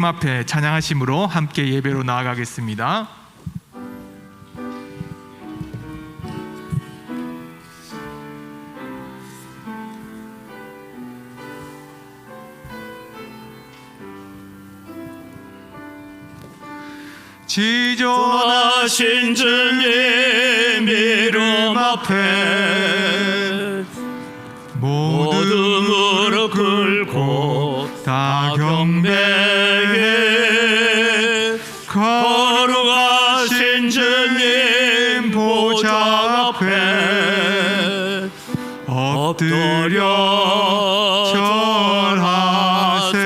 앞에 찬양하심으로 함께 예배로 나아가겠습니다. 지존하신 주님 이름 앞에 모두 무릎 꿇고 다 경배해. 거룩하신 주님 보좌 앞에 엎드려 절하세.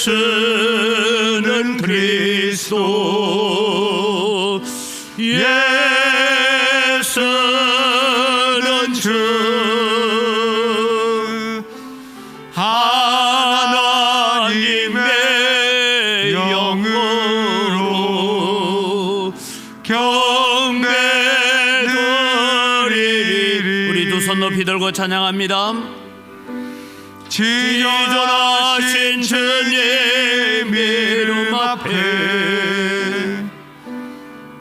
예수는 그리스도, 예수는 주, 하나님의 영으로 경배드리리. 우리 두 손 높이 들고 찬양합니다. 지존하신 주님 이름 앞에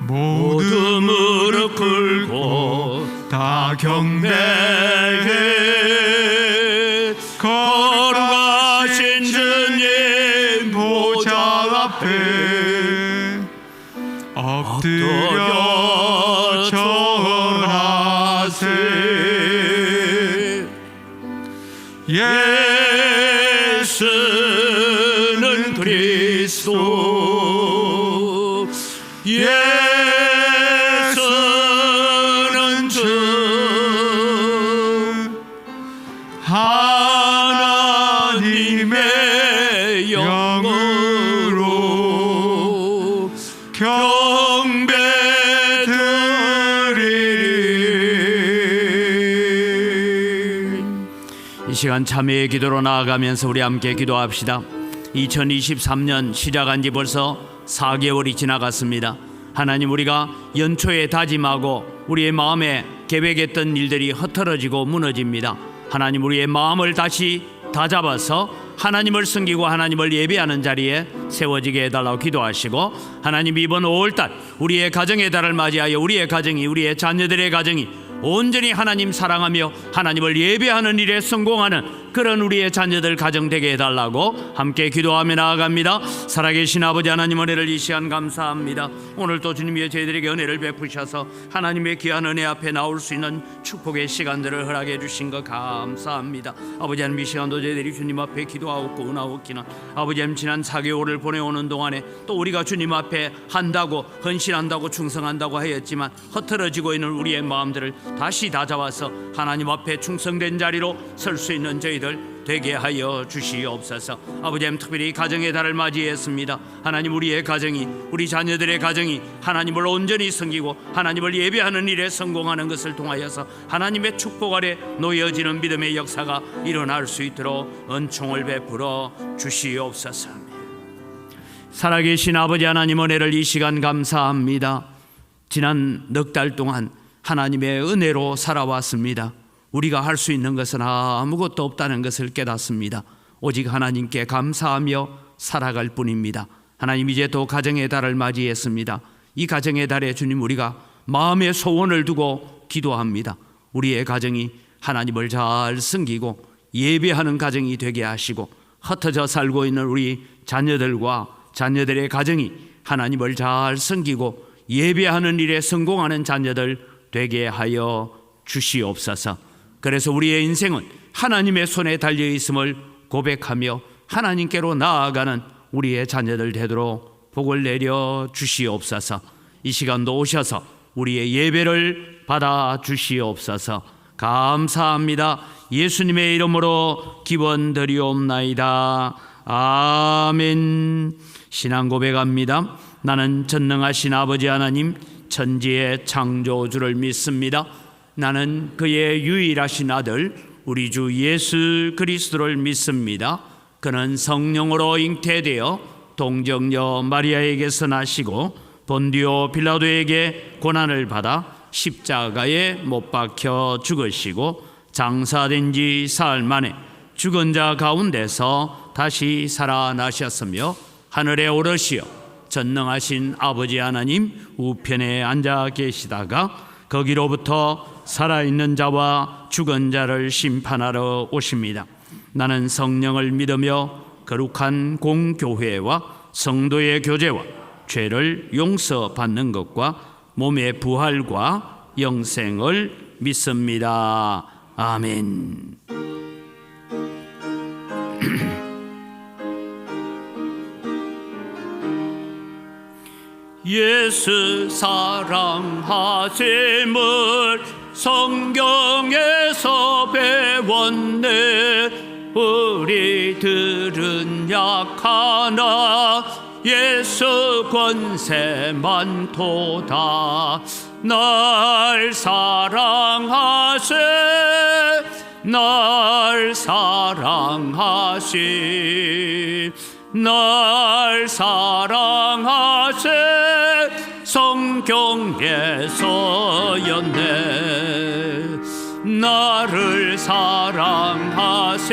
모두 무릎 꿇고 다 경배해. 거룩하신 주님 보좌 앞에 엎드려 절하세. 예수는 그리스도, 예수는 주, 하나님의 영으로 경배드리리. 이 시간 참회의 기도로 나아가면서 우리 함께 기도합시다. 2023년 시작한 지 벌써 4개월이 지나갔습니다. 하나님, 우리가 연초에 다짐하고 우리의 마음에 계획했던 일들이 흐트러지고 무너집니다. 하나님, 우리의 마음을 다시 다잡아서 하나님을 섬기고 하나님을 예배하는 자리에 세워지게 해달라고 기도하시고, 하나님, 이번 5월달 우리의 가정의 달을 맞이하여 우리의 가정이, 우리의 자녀들의 가정이 온전히 하나님 사랑하며 하나님을 예배하는 일에 성공하는 그런 우리의 자녀들 가정 되게 해달라고 함께 기도하며 나아갑니다. 살아계신 아버지 하나님, 은혜를 이 시간 감사합니다. 오늘 또 주님이 저희들에게 은혜를 베푸셔서 하나님의 귀한 은혜 앞에 나올 수 있는 축복의 시간들을 허락해 주신 것 감사합니다. 아버지 하나님, 이 시간도 저희들이 주님 앞에 기도하고 나오기는 아버지 하나님, 지난 4개월을 보내오는 동안에 또 우리가 주님 앞에 한다고 헌신한다고 충성한다고 하였지만 흐트러지고 있는 우리의 마음들을 다시 다잡아서 하나님 앞에 충성된 자리로 설 수 있는 저희들 되게 하여 주시옵소서. 아버지 하나님, 특별히 가정의 달을 맞이했습니다. 하나님, 우리의 가정이, 우리 자녀들의 가정이 하나님을 온전히 섬기고 하나님을 예배하는 일에 성공하는 것을 통하여서 하나님의 축복 아래 놓여지는 믿음의 역사가 일어날 수 있도록 은총을 베풀어 주시옵소서. 살아계신 아버지 하나님, 은혜를 이 시간 감사합니다. 지난 넉 달 동안 하나님의 은혜로 살아왔습니다. 우리가 할 수 있는 것은 아무것도 없다는 것을 깨닫습니다. 오직 하나님께 감사하며 살아갈 뿐입니다. 하나님, 이제 또 가정의 달을 맞이했습니다. 이 가정의 달에 주님, 우리가 마음의 소원을 두고 기도합니다. 우리의 가정이 하나님을 잘 섬기고 예배하는 가정이 되게 하시고, 흩어져 살고 있는 우리 자녀들과 자녀들의 가정이 하나님을 잘 섬기고 예배하는 일에 성공하는 자녀들 되게 하여 주시옵소서. 그래서 우리의 인생은 하나님의 손에 달려 있음을 고백하며 하나님께로 나아가는 우리의 자녀들 되도록 복을 내려 주시옵소서. 이 시간도 오셔서 우리의 예배를 받아 주시옵소서. 감사합니다. 예수님의 이름으로 기원드리옵나이다. 아멘. 신앙 고백합니다. 나는 전능하신 아버지 하나님, 천지의 창조주를 믿습니다. 나는 그의 유일하신 아들 우리 주 예수 그리스도를 믿습니다. 그는 성령으로 잉태되어 동정녀 마리아에게서 나시고 본디오 빌라도에게 고난을 받아 십자가에 못 박혀 죽으시고 장사된 지 사흘 만에 죽은 자 가운데서 다시 살아나셨으며 하늘에 오르시어 전능하신 아버지 하나님 우편에 앉아 계시다가 거기로부터 살아있는 자와 죽은 자를 심판하러 오십니다. 나는 성령을 믿으며 거룩한 공교회와 성도의 교제와 죄를 용서받는 것과 몸의 부활과 영생을 믿습니다. 아멘. 예수 사랑하심을 성경에서 배웠네. 우리들은 약하나 예수 권세 많도다. 날 사랑하세 날 사랑하시 날 사랑하세 성경에서였네. 나를 사랑하시고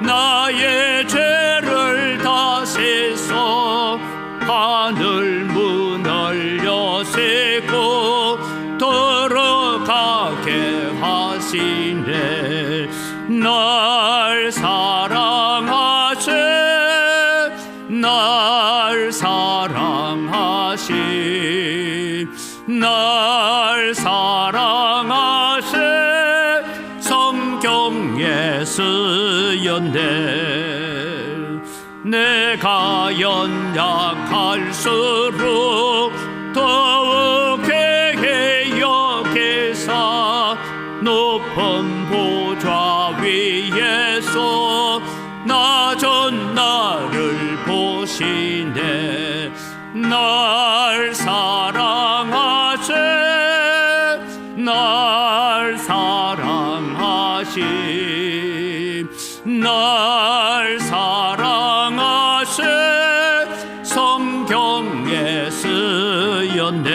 나의 죄를 다 씻어 하늘 문을 여시고 들어가게 하시네. 날 사랑하세 날 사랑하시 날 사랑하세 성경에 쓰였네. 내가 연약할수록 더욱 괴해 여기사 높은 보좌 위에서 낮은 나를 보시네. 날 사랑하세 날 사랑하시 날 사랑하세 성경에 쓰였네.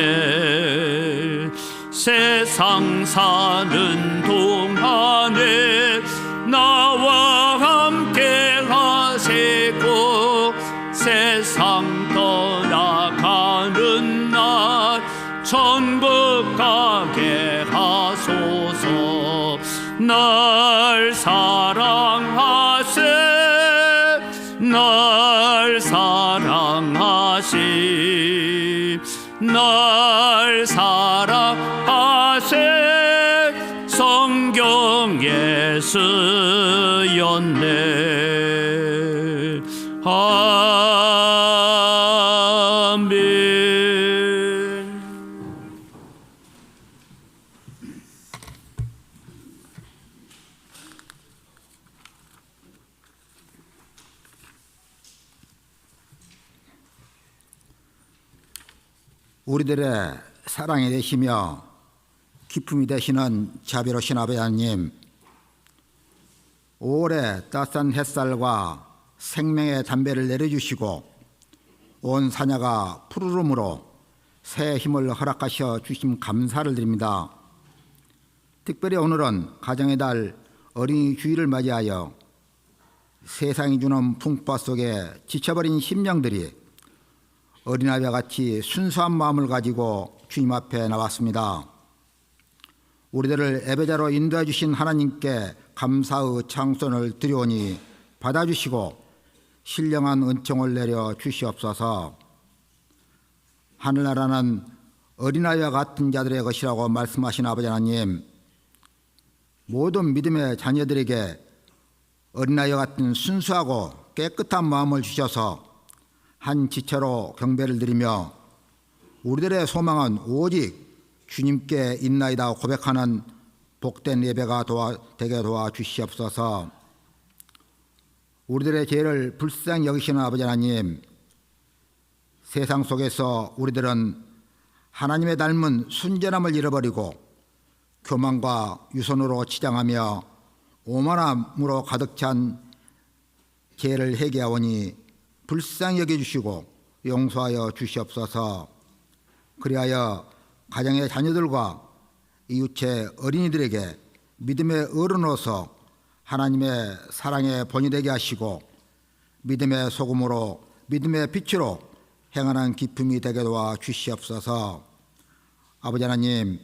세상 사는 동안에 나와 함께 하시고 세상 떠나가는 날 천국 가게 하소서. 날 사랑하세 날 사랑하시 날 사랑하세 성경에 쓰였네. 아멘. 우리들의 사랑이 되시며 기쁨이 되시는 자비로우신 아버지 하나님, 올해 따스한 햇살과 생명의 담배를 내려주시고 온 사냐가 푸르름으로 새 힘을 허락하셔 주심 감사를 드립니다. 특별히 오늘은 가정의 달 어린이 주일을 맞이하여 세상이 주는 풍파 속에 지쳐버린 심령들이 어린아이와 같이 순수한 마음을 가지고 주님 앞에 나왔습니다. 우리들을 예배자로 인도해 주신 하나님께 감사의 창선을 드려오니 받아주시고 신령한 은총을 내려 주시옵소서. 하늘나라는 어린아이와 같은 자들의 것이라고 말씀하신 아버지 하나님, 모든 믿음의 자녀들에게 어린아이와 같은 순수하고 깨끗한 마음을 주셔서 한 지체로 경배를 드리며 우리들의 소망은 오직 주님께 있나이다 고백하는 복된 예배가 되게 도와주시옵소서. 우리들의 죄를 불쌍히 여기시는 아버지 하나님, 세상 속에서 우리들은 하나님의 닮은 순전함을 잃어버리고 교만과 유선으로 치장하며 오만함으로 가득 찬 죄를 회개하오니 불쌍히 여겨주시고 용서하여 주시옵소서. 그리하여 가정의 자녀들과 이웃의 어린이들에게 믿음의 어른으로서 하나님의 사랑의 본이 되게 하시고 믿음의 소금으로 믿음의 빛으로 행하는 기쁨이 되게 도와 주시옵소서. 아버지 하나님,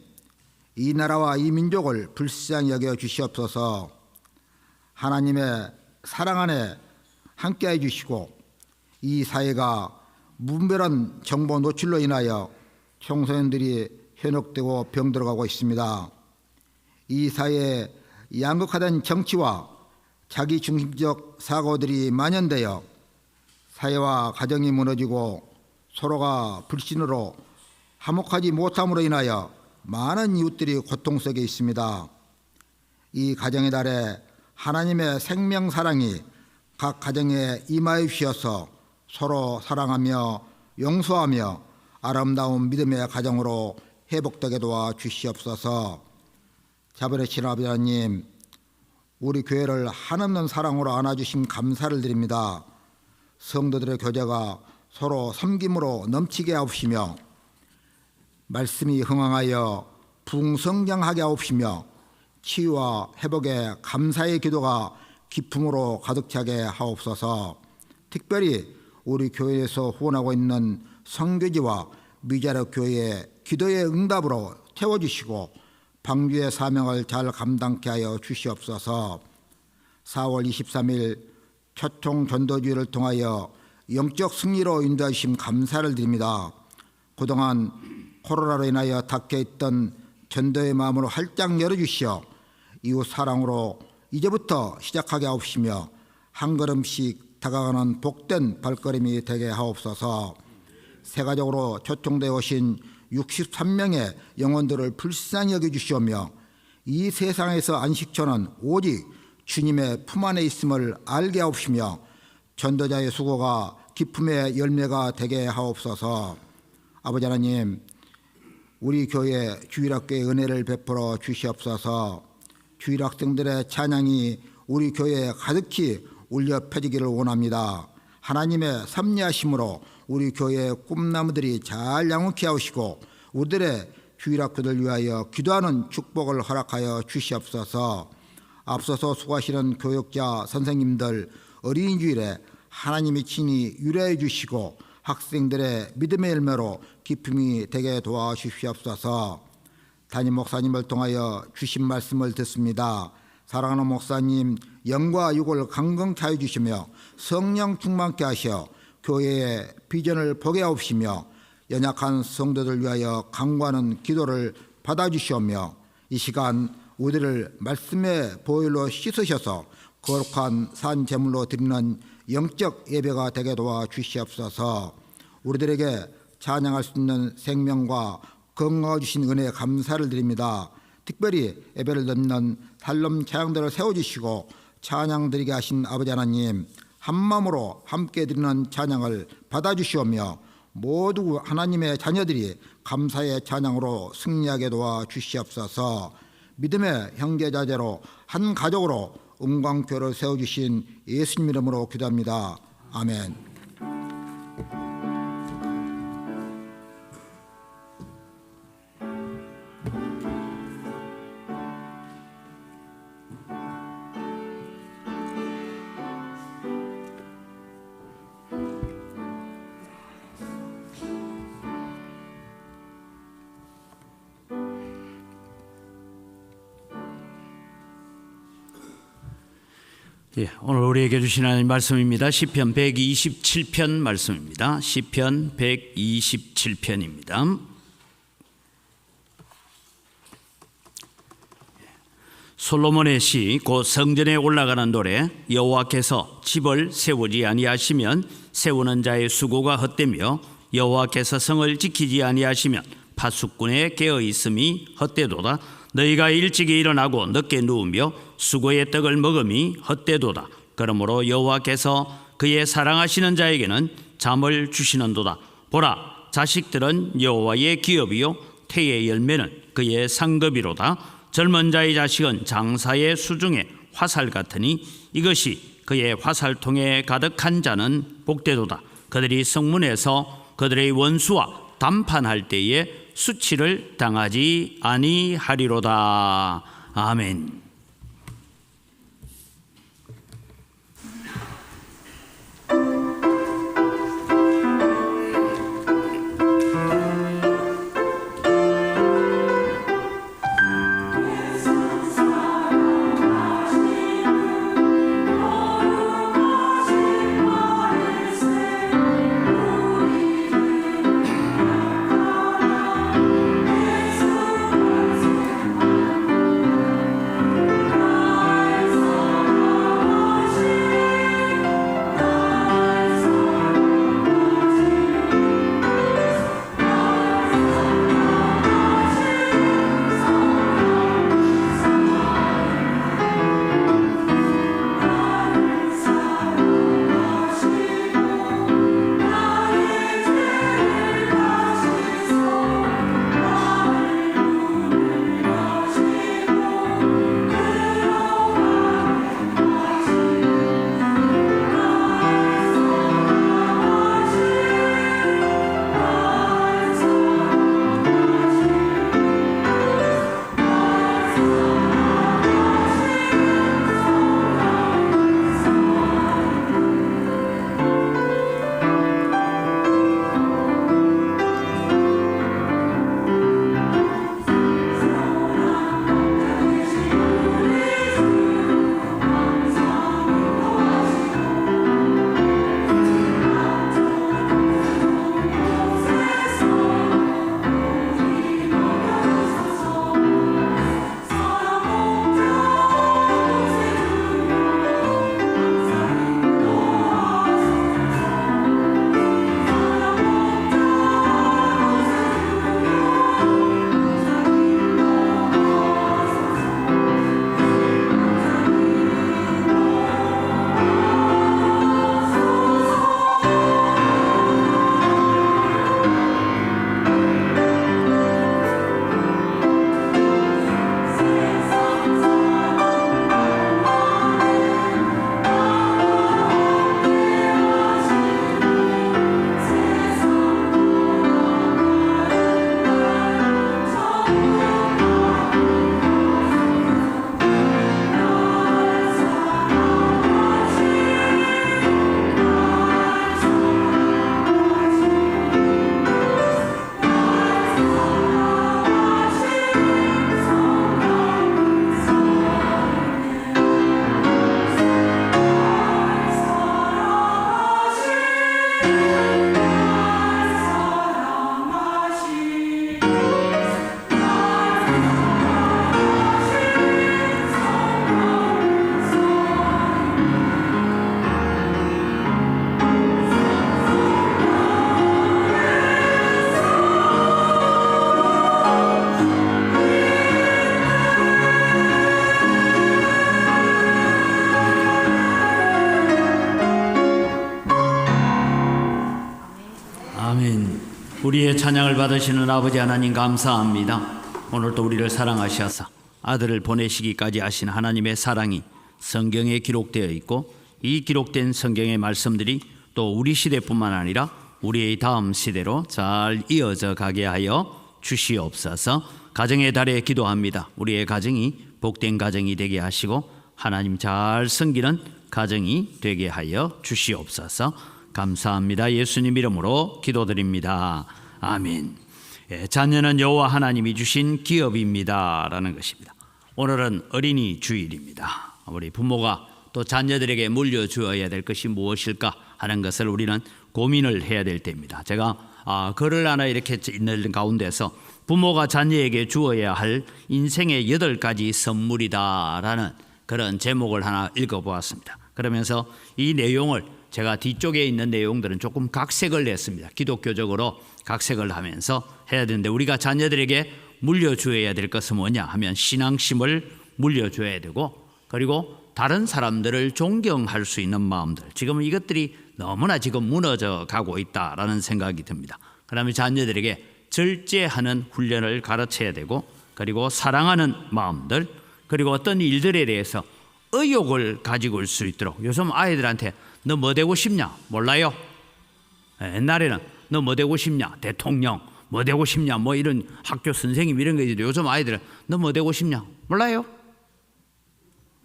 이 나라와 이 민족을 불쌍히 여겨 주시옵소서. 하나님의 사랑 안에 함께해 주시고 이 사회가 무분별한 정보 노출로 인하여 청소년들이 현혹되고 병들어가고 있습니다. 이 사회에 양극화된 정치와 자기중심적 사고들이 만연되어 사회와 가정이 무너지고 서로가 불신으로 화목하지 못함으로 인하여 많은 이웃들이 고통 속에 있습니다. 이 가정의 달에 하나님의 생명 사랑이 각 가정에 임하여 주셔서 서로 사랑하며 용서하며 아름다운 믿음의 가정으로 회복되게 도와 주시옵소서. 자비로우신 아버지 하나님, 우리 교회를 한없는 사랑으로 안아주신 감사를 드립니다. 성도들의 교제가 서로 섬김으로 넘치게 하옵시며 말씀이 흥황하여 풍성장하게 하옵시며 치유와 회복의 감사의 기도가 기쁨으로 가득 차게 하옵소서. 특별히 우리 교회에서 후원하고 있는 선교지와 미자력 교회의 기도의 응답으로 태워주시고 방주의 사명을 잘 감당케 하여 주시옵소서. 4월 23일 초청 전도주의를 통하여 영적 승리로 인도하심 감사를 드립니다. 그동안 코로나로 인하여 닫혀있던 전도의 마음으로 활짝 열어주시어 이웃 사랑으로 이제부터 시작하게 하옵시며 한 걸음씩 다가가는 복된 발걸음이 되게 하옵소서. 세가적으로 초청되어 오신 63명의 영혼들을 불쌍히 여겨주시오며 이 세상에서 안식처는 오직 주님의 품 안에 있음을 알게 하옵시며 전도자의 수고가 기쁨의 열매가 되게 하옵소서. 아버지 하나님, 우리 교회 주일학교에 은혜를 베풀어 주시옵소서. 주일학생들의 찬양이 우리 교회에 가득히 울려 퍼지기를 원합니다. 하나님의 섭리하심으로 우리 교회의 꿈나무들이 잘 양육해 하시고 우리들의 주일학교를 위하여 기도하는 축복을 허락하여 주시옵소서. 앞서서 수고하시는 교육자 선생님들 어린이 주일에 하나님이 친히 유래해 주시고 학생들의 믿음의 열매로 기쁨이 되게 도와주시옵소서. 담임 목사님을 통하여 주신 말씀을 듣습니다. 사랑하는 목사님 영과 육을 강건케 하여 주시며 성령 충만케 하셔 교회의 비전을 보게 하옵시며 연약한 성도들 위하여 강구하는 기도를 받아주시오며 이 시간 우리를 말씀의 보혈로 씻으셔서 거룩한 산 제물로 드리는 영적 예배가 되게 도와주시옵소서. 우리들에게 찬양할 수 있는 생명과 건강을 주신 은혜에 감사를 드립니다. 특별히 예배를 듣는 살롬 찬양들을 세워주시고 찬양 드리게 하신 아버지 하나님, 한마음으로 함께 드리는 찬양을 받아주시오며 모두 하나님의 자녀들이 감사의 찬양으로 승리하게 도와주시옵소서. 믿음의 형제자제로 한 가족으로 은광교를 세워주신 예수님 이름으로 기도합니다. 아멘. 오늘 우리에게 주신 하나님 말씀입니다. 시편 127편 말씀입니다. 시편 127편입니다. 솔로몬의 시 곧 성전에 올라가는 노래. 여호와께서 집을 세우지 아니하시면 세우는 자의 수고가 헛되며 여호와께서 성을 지키지 아니하시면 파수꾼의 깨어 있음이 헛되도다. 너희가 일찍이 일어나고 늦게 누우며 수고의 떡을 먹음이 헛되도다. 그러므로 여호와께서 그의 사랑하시는 자에게는 잠을 주시는도다. 보라, 자식들은 여호와의 기업이요 태의 열매는 그의 상급이로다. 젊은 자의 자식은 장사의 수중에 화살 같으니 이것이 그의 화살통에 가득한 자는 복되도다. 그들이 성문에서 그들의 원수와 담판할 때에 수치를 당하지 아니하리로다. 아멘. 우리의 찬양을 받으시는 아버지 하나님 감사합니다. 오늘도 우리를 사랑하셔서 아들을 보내시기까지 하신 하나님의 사랑이 성경에 기록되어 있고, 이 기록된 성경의 말씀들이 또 우리 시대뿐만 아니라 우리의 다음 시대로 잘 이어져 가게 하여 주시옵소서. 가정의 달에 기도합니다. 우리의 가정이 복된 가정이 되게 하시고 하나님 잘 섬기는 가정이 되게 하여 주시옵소서. 감사합니다. 예수님 이름으로 기도드립니다. 아멘. 자녀는 여호와 하나님이 주신 기업입니다 라는 것입니다. 오늘은 어린이 주일입니다. 우리 부모가 또 자녀들에게 물려주어야 될 것이 무엇일까 하는 것을 우리는 고민을 해야 될 때입니다. 제가 글을 하나 이렇게 있는 가운데서 부모가 자녀에게 주어야 할 인생의 8가지 선물이다라는 그런 제목을 하나 읽어보았습니다. 그러면서 이 내용을 제가 뒤쪽에 있는 내용들은 조금 각색을 했습니다. 기독교적으로 각색을 하면서 해야 되는데, 우리가 자녀들에게 물려주어야 될 것은 뭐냐 하면 신앙심을 물려줘야 되고, 그리고 다른 사람들을 존경할 수 있는 마음들, 지금 이것들이 너무나 지금 무너져 가고 있다라는 생각이 듭니다. 그러면 자녀들에게 절제하는 훈련을 가르쳐야 되고, 그리고 사랑하는 마음들, 그리고 어떤 일들에 대해서 의욕을 가지고 올 수 있도록. 요즘 아이들한테 너 뭐 되고 싶냐? 몰라요. 옛날에는 너 뭐 되고 싶냐? 대통령. 뭐 되고 싶냐? 뭐 이런 학교 선생님 이런 거 있는데, 요즘 아이들은 너 뭐 되고 싶냐? 몰라요.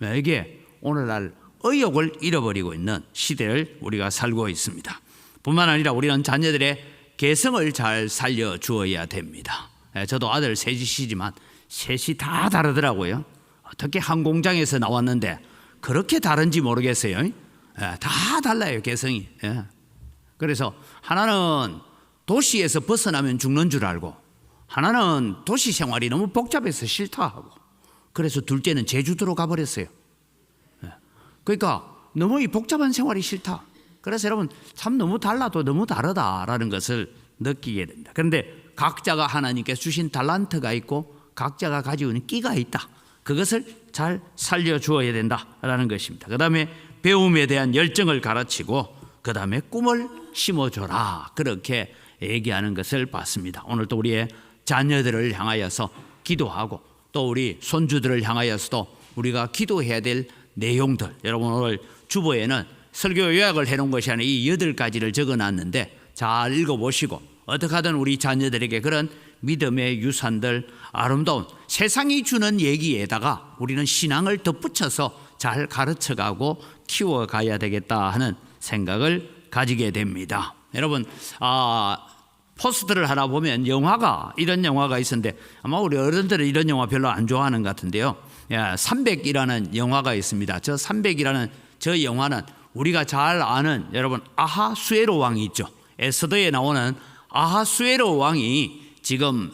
이게 오늘날 의욕을 잃어버리고 있는 시대를 우리가 살고 있습니다. 뿐만 아니라 우리는 자녀들의 개성을 잘 살려주어야 됩니다. 저도 아들 셋이지만 셋이 다 다르더라고요. 어떻게 한 공장에서 나왔는데 그렇게 다른지 모르겠어요. 다 달라요, 개성이. 그래서 하나는 도시에서 벗어나면 죽는 줄 알고, 하나는 도시 생활이 너무 복잡해서 싫다 하고, 그래서 둘째는 제주도로 가버렸어요. 그러니까 너무 이 복잡한 생활이 싫다. 그래서 여러분 참 너무 달라도 너무 다르다라는 것을 느끼게 됩니다. 그런데 각자가 하나님께서 주신 달란트가 있고 각자가 가지고 있는 끼가 있다. 그것을 잘 살려주어야 된다라는 것입니다. 그 다음에 배움에 대한 열정을 가르치고 그 다음에 꿈을 심어줘라. 그렇게 얘기하는 것을 봤습니다. 오늘 또 우리의 자녀들을 향하여서 기도하고 또 우리 손주들을 향하여서도 우리가 기도해야 될 내용들, 여러분 오늘 주보에는 설교 요약을 해놓은 것이 아니라 이 8가지를 적어놨는데 잘 읽어보시고 어떻게 하든 우리 자녀들에게 그런 믿음의 유산들, 아름다운 세상이 주는 얘기에다가 우리는 신앙을 덧붙여서 잘 가르쳐가고 키워가야 되겠다 하는 생각을 가지게 됩니다. 여러분 포스터를 하나 보면 이런 영화가 있었는데 아마 우리 어른들은 이런 영화 별로 안 좋아하는 것 같은데요. 300이라는 영화가 있습니다. 저 300이라는 저 영화는 우리가 잘 아는 여러분 아하수에로 왕이 있죠. 에스더에 나오는 아하수에로 왕이 지금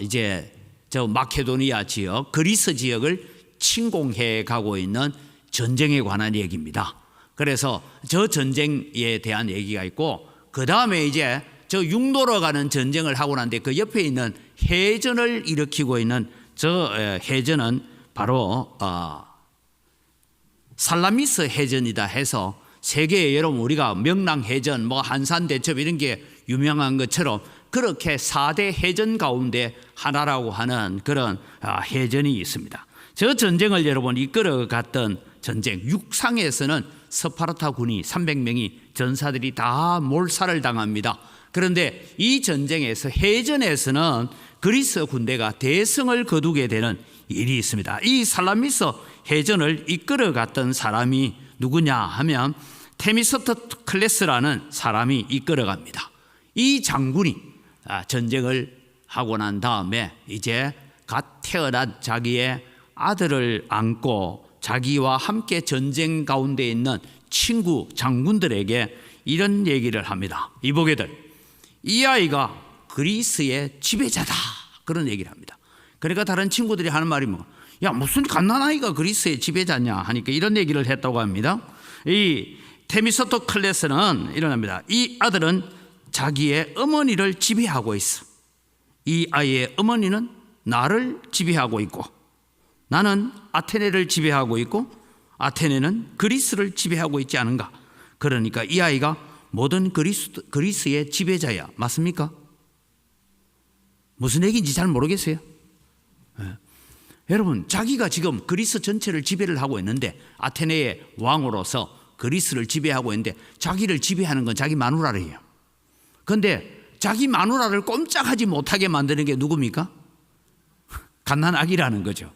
이제 저 마케도니아 지역, 그리스 지역을 침공해 가고 있는 전쟁에 관한 얘기입니다. 그래서 저 전쟁에 대한 얘기가 있고 그 다음에 이제 저 육로로 가는 전쟁을 하고 난데 그 옆에 있는 해전을 일으키고 있는 저 해전은 바로 살라미스 해전이다 해서 세계에 여러분 우리가 명랑해전, 한산대첩 이런 게 유명한 것처럼 그렇게 4대 해전 가운데 하나라고 하는 그런 해전이 있습니다. 저 전쟁을 여러분 이끌어갔던 전쟁, 육상에서는 스파르타 군이 300명이 전사들이 다 몰살을 당합니다. 그런데 이 전쟁에서 해전에서는 그리스 군대가 대승을 거두게 되는 일이 있습니다. 이 살라미스 해전을 이끌어갔던 사람이 누구냐 하면 테미스토클레스라는 사람이 이끌어갑니다. 이 장군이 전쟁을 하고 난 다음에 이제 갓 태어난 자기의 아들을 안고 자기와 함께 전쟁 가운데 있는 친구 장군들에게 이런 얘기를 합니다. 이보게들, 이 아이가 그리스의 지배자다. 그런 얘기를 합니다. 그러니까 다른 친구들이 하는 말이 야 무슨 갓난아이가 그리스의 지배자냐 하니까 이런 얘기를 했다고 합니다. 이 테미스토클레스는 이러합니다. 이 아들은 자기의 어머니를 지배하고 있어. 이 아이의 어머니는 나를 지배하고 있고 나는 아테네를 지배하고 있고 아테네는 그리스를 지배하고 있지 않은가. 그러니까 이 아이가 모든 그리스의 지배자야. 맞습니까? 무슨 얘기인지 잘 모르겠어요. 여러분 자기가 지금 그리스 전체를 지배를 하고 있는데 아테네의 왕으로서 그리스를 지배하고 있는데 자기를 지배하는 건 자기 마누라래요. 그런데 자기 마누라를 꼼짝하지 못하게 만드는 게 누굽니까? 갓난아기라는 거죠.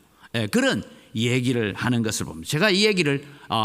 그런 얘기를 하는 것을 봅니다. 제가 이 얘기를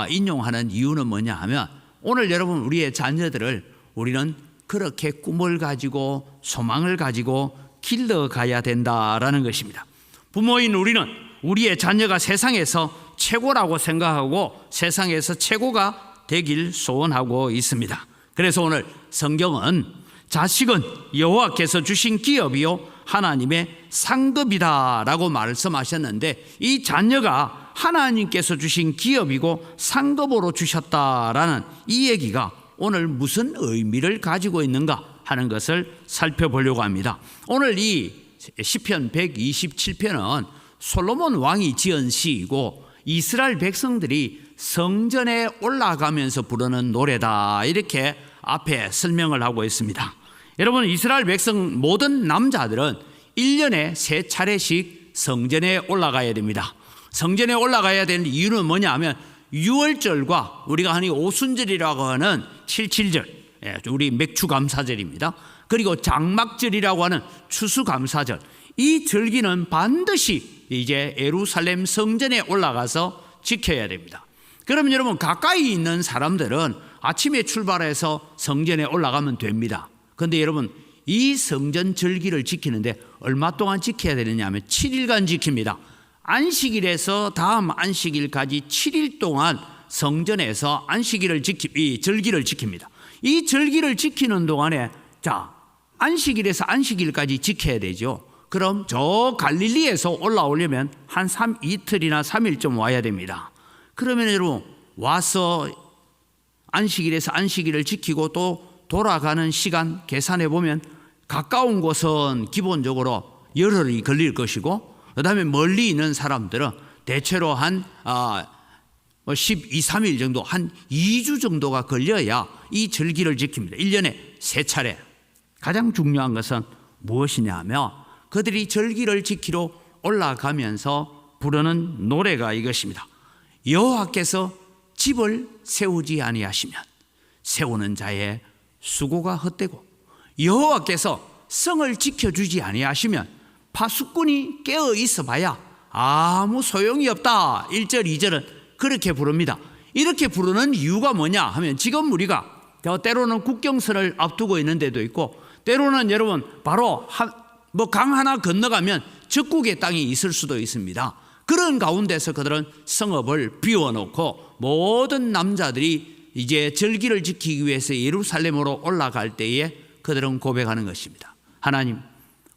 인용하는 이유는 뭐냐 하면 오늘 여러분 우리의 자녀들을 우리는 그렇게 꿈을 가지고 소망을 가지고 길러가야 된다라는 것입니다. 부모인 우리는 우리의 자녀가 세상에서 최고라고 생각하고 세상에서 최고가 되길 소원하고 있습니다. 그래서 오늘 성경은 자식은 여호와께서 주신 기업이요 하나님의 상급이다라고 말씀하셨는데 이 자녀가 하나님께서 주신 기업이고 상급으로 주셨다라는 이 얘기가 오늘 무슨 의미를 가지고 있는가 하는 것을 살펴보려고 합니다. 오늘 이 시편 127편은 솔로몬 왕이 지은 시이고 이스라엘 백성들이 성전에 올라가면서 부르는 노래다 이렇게 앞에 설명을 하고 있습니다. 여러분 이스라엘 백성 모든 남자들은 1년에 3차례씩 성전에 올라가야 됩니다. 성전에 올라가야 되는 이유는 뭐냐 하면 유월절과 우리가 흔히 오순절이라고 하는 77절, 우리 맥추감사절입니다. 그리고 장막절이라고 하는 추수감사절, 이 절기는 반드시 이제 예루살렘 성전에 올라가서 지켜야 됩니다. 그러면 여러분 가까이 있는 사람들은 아침에 출발해서 성전에 올라가면 됩니다. 그런데 여러분 이 성전 절기를 지키는데 얼마 동안 지켜야 되느냐 하면 7일간 지킵니다. 안식일에서 다음 안식일까지 7일 동안 성전에서 이 절기를 지킵니다. 이 절기를 지키는 동안에 안식일에서 안식일까지 지켜야 되죠. 그럼 저 갈릴리에서 올라오려면 한 이틀이나 3일 좀 와야 됩니다. 그러면 여러분 와서 안식일에서 안식일을 지키고 또 돌아가는 시간 계산해 보면 가까운 곳은 기본적으로 열흘이 걸릴 것이고 그다음에 멀리 있는 사람들은 대체로 한 12, 3일 정도 한 2주 정도가 걸려야 이 절기를 지킵니다. 1년에 3차례. 가장 중요한 것은 무엇이냐 하면 그들이 절기를 지키러 올라가면서 부르는 노래가 이것입니다. 여호와께서 집을 세우지 아니하시면 세우는 자의 수고가 헛되고 여호와께서 성을 지켜주지 아니하시면 파수꾼이 깨어 있어 봐야 아무 소용이 없다. 1절 2절은 그렇게 부릅니다. 이렇게 부르는 이유가 뭐냐 하면 지금 우리가 때로는 국경선을 앞두고 있는 데도 있고 때로는 여러분 바로 강 하나 건너가면 적국의 땅이 있을 수도 있습니다. 그런 가운데서 그들은 성읍을 비워놓고 모든 남자들이 이제 절기를 지키기 위해서 예루살렘으로 올라갈 때에 그들은 고백하는 것입니다. 하나님,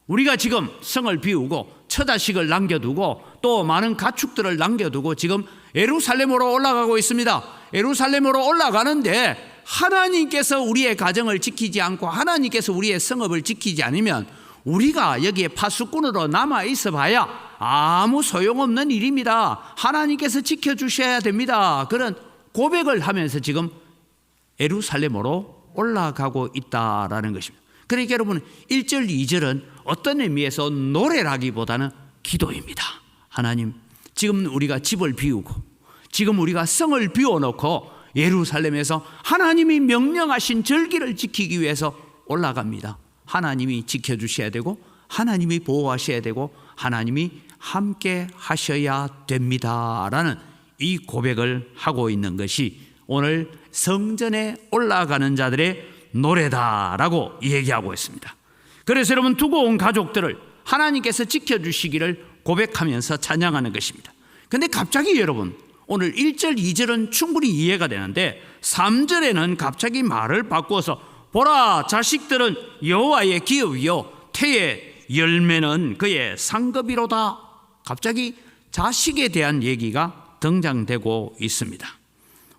우리가 지금 성을 비우고 처자식을 남겨두고 또 많은 가축들을 남겨두고 지금 예루살렘으로 올라가고 있습니다. 예루살렘으로 올라가는데 하나님께서 우리의 가정을 지키지 않고 하나님께서 우리의 성읍을 지키지 않으면 우리가 여기에 파수꾼으로 남아 있어 봐야 아무 소용없는 일입니다. 하나님께서 지켜주셔야 됩니다. 그런 고백을 하면서 지금 예루살렘으로 올라가고 있다라는 것입니다. 그러니까 여러분 1절 2절은 어떤 의미에서 노래라기보다는 기도입니다. 하나님, 지금 우리가 집을 비우고 지금 우리가 성을 비워놓고 예루살렘에서 하나님이 명령하신 절기를 지키기 위해서 올라갑니다. 하나님이 지켜주셔야 되고 하나님이 보호하셔야 되고 하나님이 함께 하셔야 됩니다라는 이 고백을 하고 있는 것이 오늘 성전에 올라가는 자들의 노래다라고 얘기하고 있습니다. 그래서 여러분 두고 온 가족들을 하나님께서 지켜주시기를 고백하면서 찬양하는 것입니다. 그런데 갑자기 여러분 오늘 1절 2절은 충분히 이해가 되는데 3절에는 갑자기 말을 바꾸어서 보라, 자식들은 여호와의 기업이요 태의 열매는 그의 상급이로다. 갑자기 자식에 대한 얘기가 등장되고 있습니다.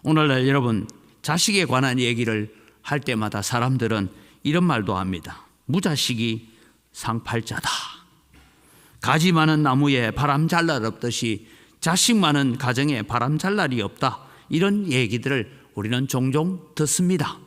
오늘날 여러분 자식에 관한 얘기를 할 때마다 사람들은 이런 말도 합니다. 무자식이 상팔자다. 가지 많은 나무에 바람 잘 날 없듯이 자식 많은 가정에 바람 잘 날이 없다. 이런 얘기들을 우리는 종종 듣습니다.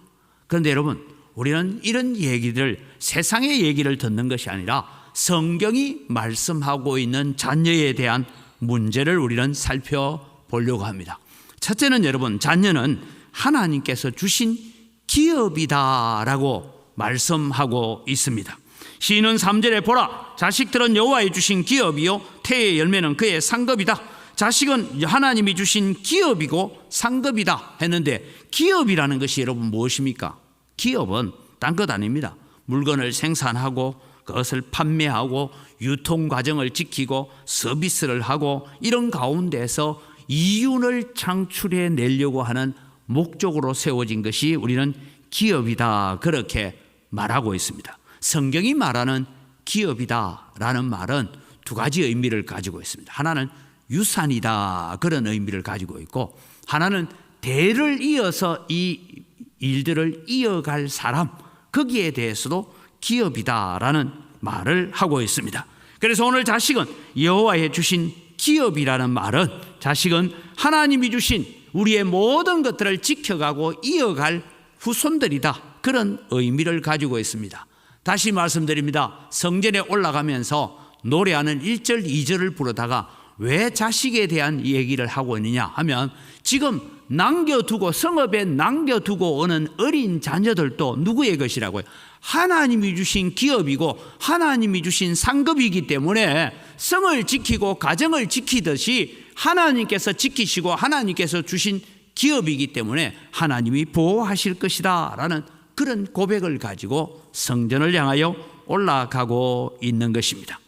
그런데 여러분 우리는 이런 얘기들 세상의 얘기를 듣는 것이 아니라 성경이 말씀하고 있는 자녀에 대한 문제를 우리는 살펴보려고 합니다. 첫째는 여러분 자녀는 하나님께서 주신 기업이다라고 말씀하고 있습니다. 시인은 3절에 보라, 자식들은 여호와의 주신 기업이요 태의 열매는 그의 상급이다. 자식은 하나님이 주신 기업이고 상급이다 했는데 기업이라는 것이 여러분 무엇입니까? 기업은 딴 것 아닙니다. 물건을 생산하고 그것을 판매하고 유통 과정을 지키고 서비스를 하고 이런 가운데서 이윤을 창출해 내려고 하는 목적으로 세워진 것이 우리는 기업이다 그렇게 말하고 있습니다. 성경이 말하는 기업이다라는 말은 두 가지 의미를 가지고 있습니다. 하나는 유산이다 그런 의미를 가지고 있고 하나는 대를 이어서 이 일들을 이어갈 사람 거기에 대해서도 기업이다라는 말을 하고 있습니다. 그래서 오늘 자식은 여호와의 주신 기업이라는 말은 자식은 하나님이 주신 우리의 모든 것들을 지켜가고 이어갈 후손들이다 그런 의미를 가지고 있습니다. 다시 말씀드립니다. 성전에 올라가면서 노래하는 1절 2절을 부르다가 왜 자식에 대한 얘기를 하고 있느냐 하면 지금 남겨두고 성읍에 남겨두고 오는 어린 자녀들도 누구의 것이라고요? 하나님이 주신 기업이고 하나님이 주신 상급이기 때문에 성을 지키고 가정을 지키듯이 하나님께서 지키시고 하나님께서 주신 기업이기 때문에 하나님이 보호하실 것이다 라는 그런 고백을 가지고 성전을 향하여 올라가고 있는 것입니다.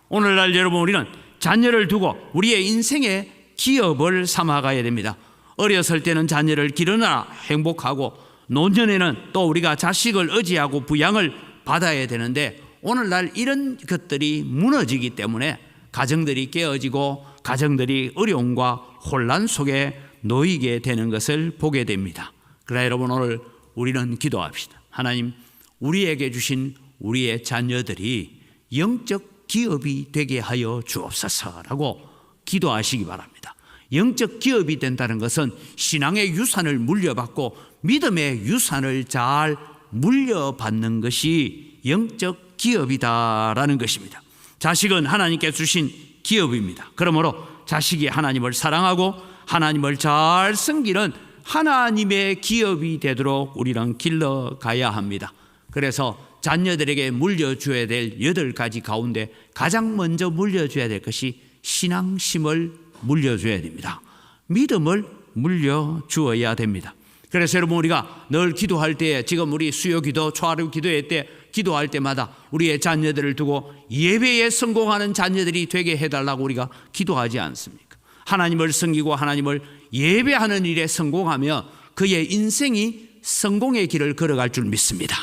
오늘날 여러분, 우리는 자녀를 두고 우리의 인생의 기업을 삼아가야 됩니다. 어렸을 때는 자녀를 기르느라 행복하고 노년에는 또 우리가 자식을 의지하고 부양을 받아야 되는데 오늘날 이런 것들이 무너지기 때문에 가정들이 깨어지고 가정들이 어려움과 혼란 속에 놓이게 되는 것을 보게 됩니다. 그러나 여러분, 오늘 우리는 기도합시다. 하나님, 우리에게 주신 우리의 자녀들이 영적 기업이 되게 하여 주옵소서라고 기도하시기 바랍니다. 영적 기업이 된다는 것은 신앙의 유산을 물려받고 믿음의 유산을 잘 물려받는 것이 영적 기업이다라는 것입니다. 자식은 하나님께 주신 기업입니다. 그러므로 자식이 하나님을 사랑하고 하나님을 잘 섬기는 하나님의 기업이 되도록 우리는 길러가야 합니다. 그래서 자녀들에게 물려줘야 될 8가지 가운데 가장 먼저 물려줘야 될 것이 신앙심을 물려줘야 됩니다. 믿음을 물려주어야 됩니다. 그래서 여러분, 우리가 늘 기도할 때, 지금 우리 수요기도, 초하루 기도회 때 기도할 때마다 우리의 자녀들을 두고 예배에 성공하는 자녀들이 되게 해달라고 우리가 기도하지 않습니까? 하나님을 섬기고 하나님을 예배하는 일에 성공하며 그의 인생이 성공의 길을 걸어갈 줄 믿습니다.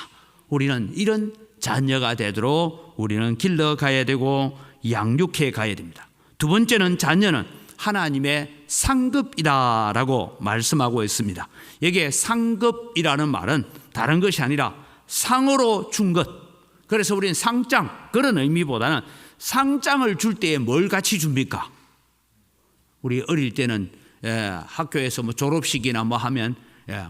우리는 이런 자녀가 되도록 우리는 길러가야 되고 양육해 가야 됩니다. 두 번째는, 자녀는 하나님의 상급이다라고 말씀하고 있습니다. 여기에 상급이라는 말은 다른 것이 아니라 상으로 준 것. 그래서 우리는 상장, 그런 의미보다는 상장을 줄 때에 뭘 같이 줍니까? 우리 어릴 때는 학교에서 뭐 졸업식이나 뭐 하면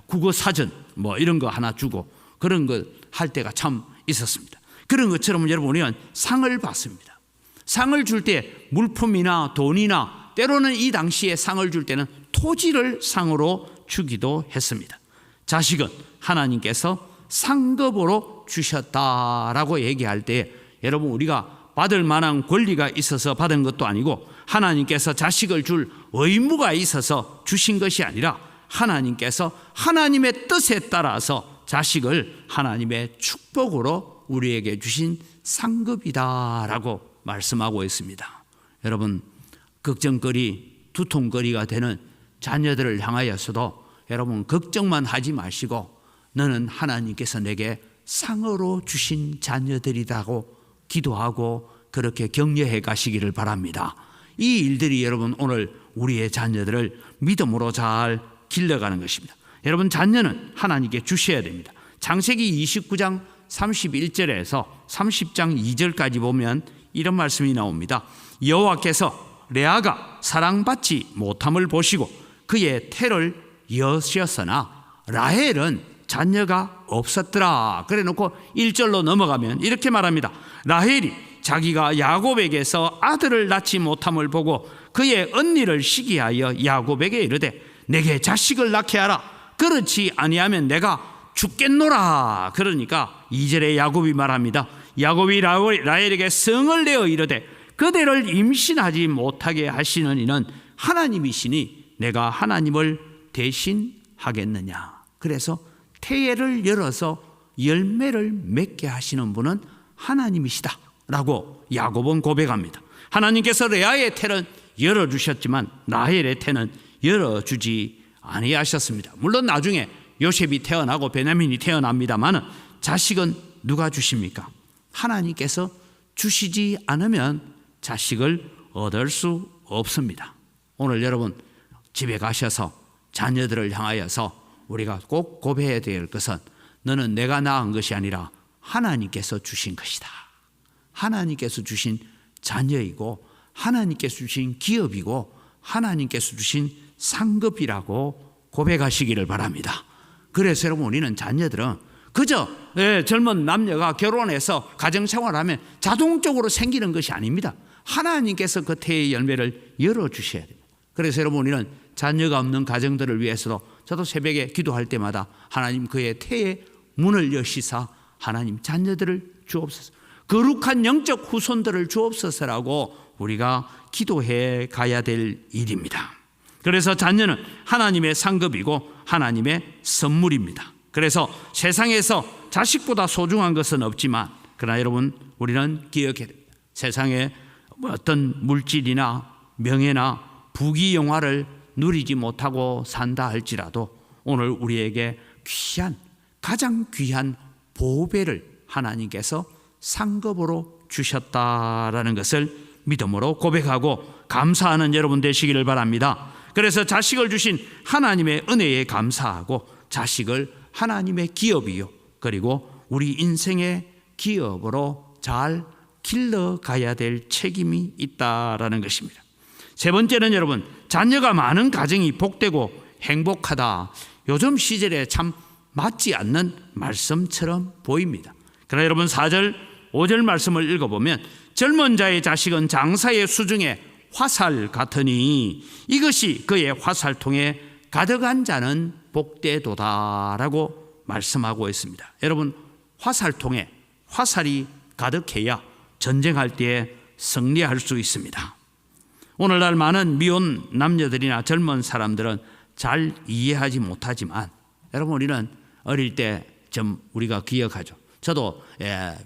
국어 사전 뭐 이런 거 하나 주고 그런 거 할 때가 참 있었습니다. 그런 것처럼 여러분, 우리는 상을 받습니다. 상을 줄 때 물품이나 돈이나, 때로는 이 당시에 상을 줄 때는 토지를 상으로 주기도 했습니다. 자식은 하나님께서 상급으로 주셨다라고 얘기할 때 여러분, 우리가 받을 만한 권리가 있어서 받은 것도 아니고 하나님께서 자식을 줄 의무가 있어서 주신 것이 아니라 하나님께서 하나님의 뜻에 따라서 자식을 하나님의 축복으로 우리에게 주신 상급이다라고 말씀하고 있습니다. 여러분, 걱정거리, 두통거리가 되는 자녀들을 향하여서도 여러분, 걱정만 하지 마시고 너는 하나님께서 내게 상으로 주신 자녀들이라고 기도하고 그렇게 격려해 가시기를 바랍니다. 이 일들이 여러분, 오늘 우리의 자녀들을 믿음으로 잘 길러가는 것입니다. 여러분, 자녀는 하나님께 주셔야 됩니다. 창세기 29장 31절에서 30장 2절까지 보면 이런 말씀이 나옵니다. 여호와께서 레아가 사랑받지 못함을 보시고 그의 태를 여셨으나 라헬은 자녀가 없었더라. 그래 놓고 1절로 넘어가면 이렇게 말합니다. 라헬이 자기가 야곱에게서 아들을 낳지 못함을 보고 그의 언니를 시기하여 야곱에게 이르되 내게 자식을 낳게 하라. 그렇지 아니하면 내가 죽겠노라. 그러니까 2절에 야곱이 말합니다. 야곱이 라헬에게 성을 내어 이르되 그대를 임신하지 못하게 하시는 이는 하나님이시니 내가 하나님을 대신하겠느냐. 그래서 태를 열어서 열매를 맺게 하시는 분은 하나님이시다 라고 야곱은 고백합니다. 하나님께서 레아의 태는 열어주셨지만 라헬의 태는 열어주지 아니하셨습니다. 물론 나중에 요셉이 태어나고 베냐민이 태어납니다만 자식은 누가 주십니까? 하나님께서 주시지 않으면 자식을 얻을 수 없습니다. 오늘 여러분 집에 가셔서 자녀들을 향하여서 우리가 꼭 고백해야 될 것은 너는 내가 낳은 것이 아니라 하나님께서 주신 것이다. 하나님께서 주신 자녀이고 하나님께서 주신 기업이고 하나님께서 주신 상급이라고 고백하시기를 바랍니다. 그래서 여러분 우리는 자녀들은 그저 젊은 남녀가 결혼해서 가정생활하면 자동적으로 생기는 것이 아닙니다. 하나님께서 그 태의 열매를 열어주셔야 됩니다. 그래서 여러분 우리는 자녀가 없는 가정들을 위해서도 저도 새벽에 기도할 때마다 하나님 그의 태의 문을 여시사 하나님 자녀들을 주옵소서, 거룩한 영적 후손들을 주옵소서라고 우리가 기도해 가야 될 일입니다. 그래서 자녀는 하나님의 상급이고 하나님의 선물입니다. 그래서 세상에서 자식보다 소중한 것은 없지만 그러나 여러분 우리는 기억해야 됩니다. 세상에 어떤 물질이나 명예나 부귀영화를 누리지 못하고 산다 할지라도 오늘 우리에게 가장 귀한 보배를 하나님께서 상급으로 주셨다라는 것을 믿음으로 고백하고 감사하는 여러분 되시기를 바랍니다. 그래서 자식을 주신 하나님의 은혜에 감사하고 자식을 하나님의 기업이요 그리고 우리 인생의 기업으로 잘 길러가야 될 책임이 있다라는 것입니다. 세 번째는 여러분, 자녀가 많은 가정이 복되고 행복하다. 요즘 시절에 참 맞지 않는 말씀처럼 보입니다. 그러나 여러분 4절 5절 말씀을 읽어보면 젊은 자의 자식은 장사의 수중에 화살 같으니 이것이 그의 화살통에 가득한 자는 복되도다라고 말씀하고 있습니다. 여러분 화살통에 화살이 가득해야 전쟁할 때에 승리할 수 있습니다. 오늘날 많은 미혼 남녀들이나 젊은 사람들은 잘 이해하지 못하지만 여러분 우리는 어릴 때 좀 우리가 기억하죠. 저도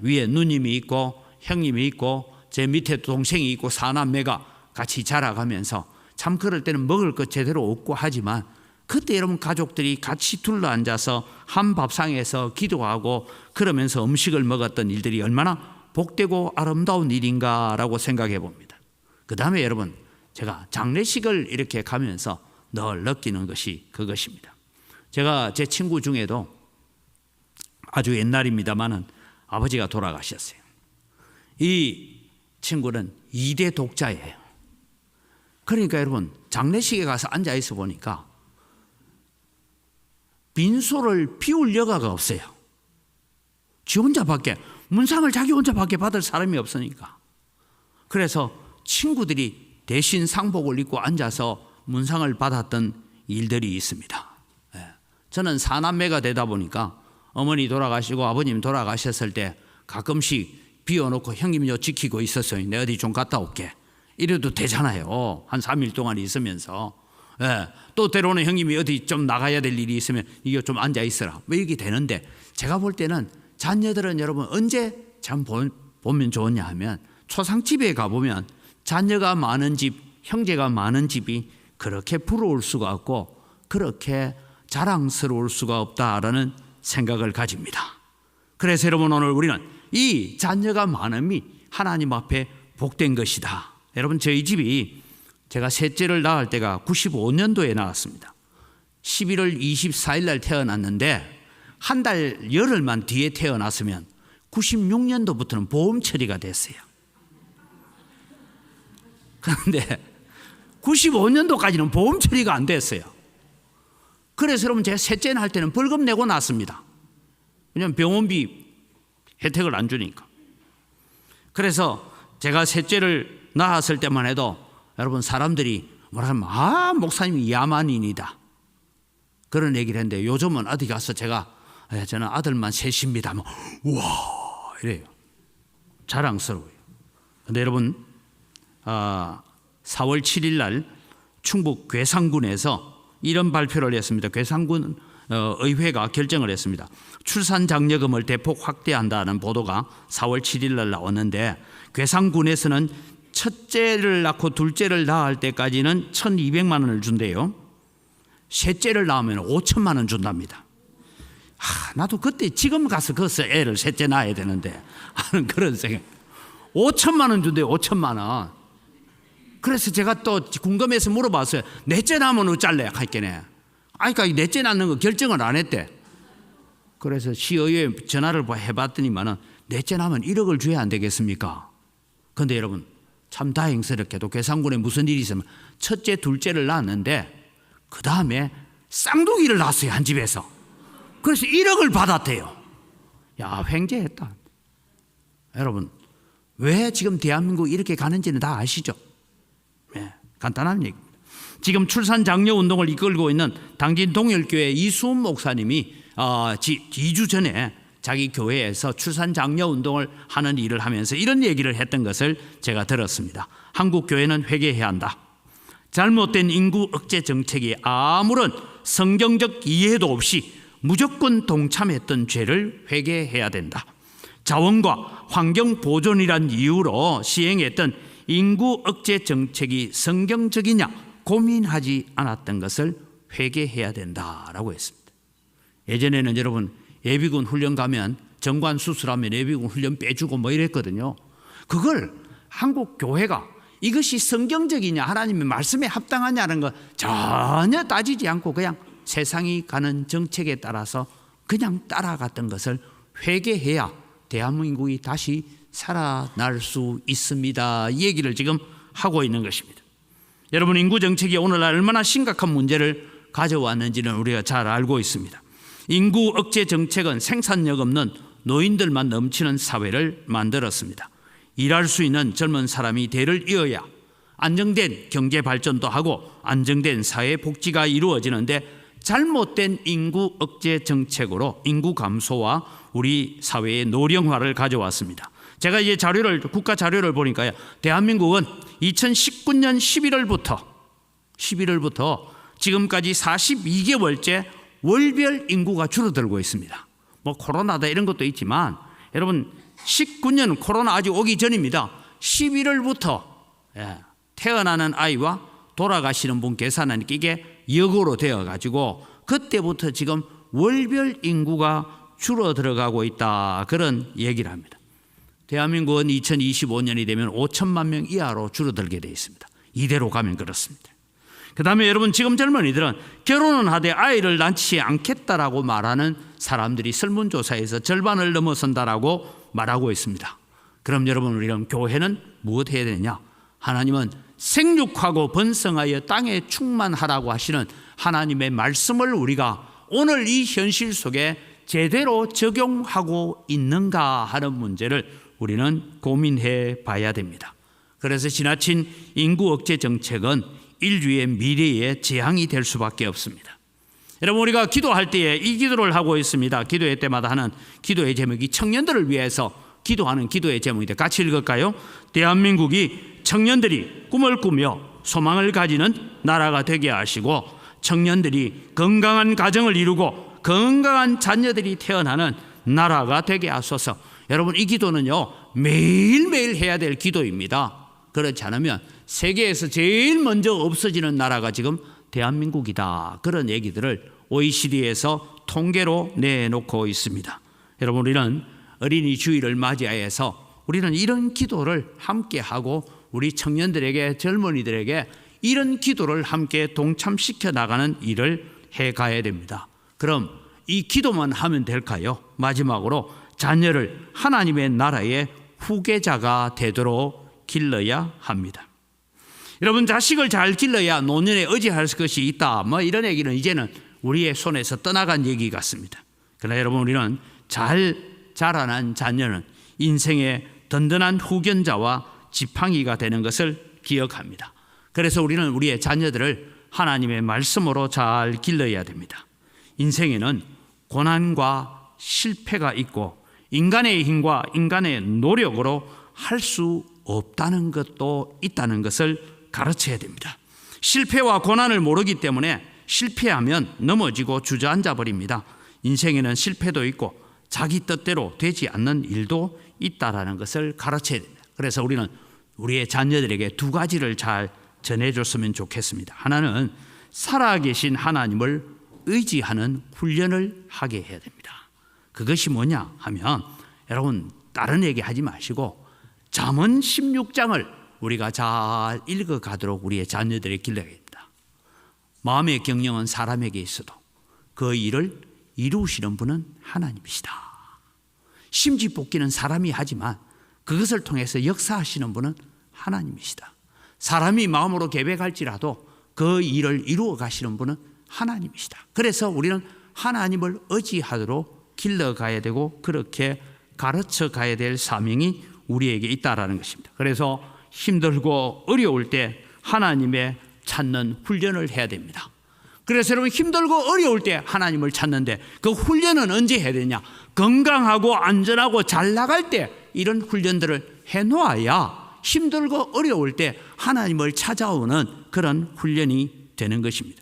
위에 누님이 있고 형님이 있고 제 밑에 동생이 있고 사남매가 같이 자라가면서 참 그럴 때는 먹을 것 제대로 없고 하지만 그때 여러분 가족들이 같이 둘러앉아서 한 밥상에서 기도하고 그러면서 음식을 먹었던 일들이 얼마나 복되고 아름다운 일인가라고 생각해 봅니다. 그 다음에 여러분 제가 장례식을 이렇게 가면서 늘 느끼는 것이 그것입니다. 제가 제 친구 중에도 아주 옛날입니다마는 아버지가 돌아가셨어요. 이 친구는 2대 독자예요. 그러니까 여러분 장례식에 가서 앉아 있어 보니까 빈소를 비울 여가가 없어요. 지 혼자밖에 문상을 자기 혼자밖에 받을 사람이 없으니까. 그래서 친구들이 대신 상복을 입고 앉아서 문상을 받았던 일들이 있습니다. 저는 사남매가 되다 보니까 어머니 돌아가시고 아버님 돌아가셨을 때 가끔씩 비워놓고 형님 요 지키고 있었어요. 내가 어디 좀 갔다 올게. 이래도 되잖아요. 한 3일 동안 있으면서. 또 때로는 형님이 어디 좀 나가야 될 일이 있으면 이거 좀 앉아 있어라. 뭐 이게 되는데 제가 볼 때는 자녀들은 여러분 언제 참 보면 좋으냐 하면 초상집에 가보면 자녀가 많은 집, 형제가 많은 집이 그렇게 부러울 수가 없고 그렇게 자랑스러울 수가 없다라는 생각을 가집니다. 그래서 여러분 오늘 우리는 이 자녀가 많음이 하나님 앞에 복된 것이다. 여러분 저희 집이 제가 셋째를 낳을 때가 95년도에 낳았습니다. 11월 24일 날 태어났는데 한 달 열흘만 뒤에 태어났으면 96년도부터는 보험 처리가 됐어요. 그런데 95년도까지는 보험 처리가 안 됐어요. 그래서 여러분 제가 셋째 낳을 때는 벌금 내고 낳습니다. 왜냐하면 병원비 혜택을 안 주니까. 그래서 제가 셋째를 낳았을 때만 해도 여러분 사람들이 뭐라면 목사님이 야만인이다 그런 얘기를 했는데 요즘은 어디 가서 제가 저는 아들만 셋입니다 하면 우와 이래요. 자랑스러워요. 그런데 여러분 4월 7일 날 충북 괴산군에서 이런 발표를 했습니다. 괴산군 의회가 결정을 했습니다. 출산 장려금을 대폭 확대한다는 보도가 4월 7일 날 나왔는데 괴산군에서는 첫째를 낳고 둘째를 낳을 때까지는 1,200만 원을 준대요. 셋째를 낳으면 5천만 원 준답니다. 나도 그때 지금 가서 거기서 애를 셋째 낳아야 되는데 하는 그런 생각. 5천만 원 준대요. 5천만 원. 그래서 제가 또 궁금해서 물어봤어요. 넷째 낳으면 어쩔래? 할게네. 그러니까 넷째 낳는 거 결정을 안 했대. 그래서 시의회에 전화를 해봤더니만은 넷째 낳으면 1억을 줘야 안 되겠습니까? 그런데 여러분 참 다행스럽게도 괴산군에 무슨 일이 있으면 첫째 둘째를 낳았는데 그 다음에 쌍둥이를 낳았어요. 한 집에서. 그래서 1억을 받았대요. 야 횡재했다. 여러분 왜 지금 대한민국 이렇게 가는지는 다 아시죠? 간단한 얘기입니다. 지금 출산 장려 운동을 이끌고 있는 당진 동일교회 이수훈 목사님이 2주 전에 자기 교회에서 출산 장려 운동을 하는 일을 하면서 이런 얘기를 했던 것을 제가 들었습니다. 한국 교회는 회개해야 한다. 잘못된 인구 억제 정책이 아무런 성경적 이해도 없이 무조건 동참했던 죄를 회개해야 된다. 자원과 환경 보존이란 이유로 시행했던 인구 억제 정책이 성경적이냐 고민하지 않았던 것을 회개해야 된다라고 했습니다. 예전에는 여러분 예비군 훈련 가면 정관 수술하면 예비군 훈련 빼주고 뭐 이랬거든요. 그걸 한국 교회가 이것이 성경적이냐 하나님의 말씀에 합당하냐는 거 전혀 따지지 않고 그냥 세상이 가는 정책에 따라서 그냥 따라갔던 것을 회개해야 대한민국이 다시 살아날 수 있습니다. 이 얘기를 지금 하고 있는 것입니다. 여러분, 인구 정책이 오늘날 얼마나 심각한 문제를 가져왔는지는 우리가 잘 알고 있습니다. 인구 억제 정책은 생산력 없는 노인들만 넘치는 사회를 만들었습니다. 일할 수 있는 젊은 사람이 대를 이어야 안정된 경제 발전도 하고 안정된 사회 복지가 이루어지는데 잘못된 인구 억제 정책으로 인구 감소와 우리 사회의 노령화를 가져왔습니다. 제가 이제 국가 자료를 보니까요, 대한민국은 2019년 11월부터 지금까지 42개월째 월별 인구가 줄어들고 있습니다. 뭐 코로나다 이런 것도 있지만 여러분 19년 코로나 아직 오기 전입니다. 11월부터 태어나는 아이와 돌아가시는 분 계산하는 이게 역으로 되어가지고 그때부터 지금 월별 인구가 줄어들어가고 있다, 그런 얘기를 합니다. 대한민국은 2025년이 되면 5천만 명 이하로 줄어들게 되어 있습니다. 이대로 가면 그렇습니다. 그 다음에 여러분, 지금 젊은이들은 결혼은 하되 아이를 낳지 않겠다라고 말하는 사람들이 설문조사에서 절반을 넘어선다라고 말하고 있습니다. 그럼 여러분, 우리는 교회는 무엇 해야 되느냐? 하나님은 생육하고 번성하여 땅에 충만하라고 하시는 하나님의 말씀을 우리가 오늘 이 현실 속에 제대로 적용하고 있는가 하는 문제를 우리는 고민해 봐야 됩니다. 그래서 지나친 인구 억제 정책은 인류의 미래에 재앙이 될 수밖에 없습니다. 여러분, 우리가 기도할 때에 이 기도를 하고 있습니다. 기도회 때마다 하는 기도의 제목이 청년들을 위해서 기도하는 기도의 제목인데 같이 읽을까요? 대한민국이 청년들이 꿈을 꾸며 소망을 가지는 나라가 되게 하시고 청년들이 건강한 가정을 이루고 건강한 자녀들이 태어나는 나라가 되게 하소서. 여러분, 이 기도는요 매일매일 해야 될 기도입니다. 그렇지 않으면 세계에서 제일 먼저 없어지는 나라가 지금 대한민국이다, 그런 얘기들을 OECD에서 통계로 내놓고 있습니다. 여러분, 우리는 어린이 주일을 맞이해서 우리는 이런 기도를 함께 하고 우리 청년들에게, 젊은이들에게 이런 기도를 함께 동참시켜 나가는 일을 해가야 됩니다. 그럼 이 기도만 하면 될까요? 마지막으로 자녀를 하나님의 나라의 후계자가 되도록 길러야 합니다. 여러분, 자식을 잘 길러야 노년에 의지할 것이 있다, 뭐 이런 얘기는 이제는 우리의 손에서 떠나간 얘기 같습니다. 그러나 여러분, 우리는 잘 자라난 자녀는 인생의 든든한 후견자와 지팡이가 되는 것을 기억합니다. 그래서 우리는 우리의 자녀들을 하나님의 말씀으로 잘 길러야 됩니다. 인생에는 고난과 실패가 있고 인간의 힘과 인간의 노력으로 할 수 없다는 것도 있다는 것을 가르쳐야 됩니다. 실패와 고난을 모르기 때문에 실패하면 넘어지고 주저앉아 버립니다. 인생에는 실패도 있고 자기 뜻대로 되지 않는 일도 있다라는 것을 가르쳐야 됩니다. 그래서 우리는 우리의 자녀들에게 두 가지를 잘 전해줬으면 좋겠습니다. 하나는 살아계신 하나님을 의지하는 훈련을 하게 해야 됩니다. 그것이 뭐냐 하면 여러분, 다른 얘기 하지 마시고 잠언 16장을 우리가 잘 읽어가도록 우리의 자녀들이 길러야 됩니다. 마음의 경영은 사람에게 있어도 그 일을 이루시는 분은 하나님이시다. 심지뽑기는 사람이 하지만 그것을 통해서 역사하시는 분은 하나님이시다. 사람이 마음으로 계획할지라도 그 일을 이루어 가시는 분은 하나님이시다. 그래서 우리는 하나님을 의지하도록 길러가야 되고 그렇게 가르쳐 가야 될 사명이 우리에게 있다라는 것입니다. 그래서 힘들고 어려울 때 하나님의 찾는 훈련을 해야 됩니다. 그래서 여러분 힘들고 어려울 때 하나님을 찾는데 그 훈련은 언제 해야 되냐? 건강하고 안전하고 잘 나갈 때 이런 훈련들을 해놓아야 힘들고 어려울 때 하나님을 찾아오는 그런 훈련이 되는 것입니다.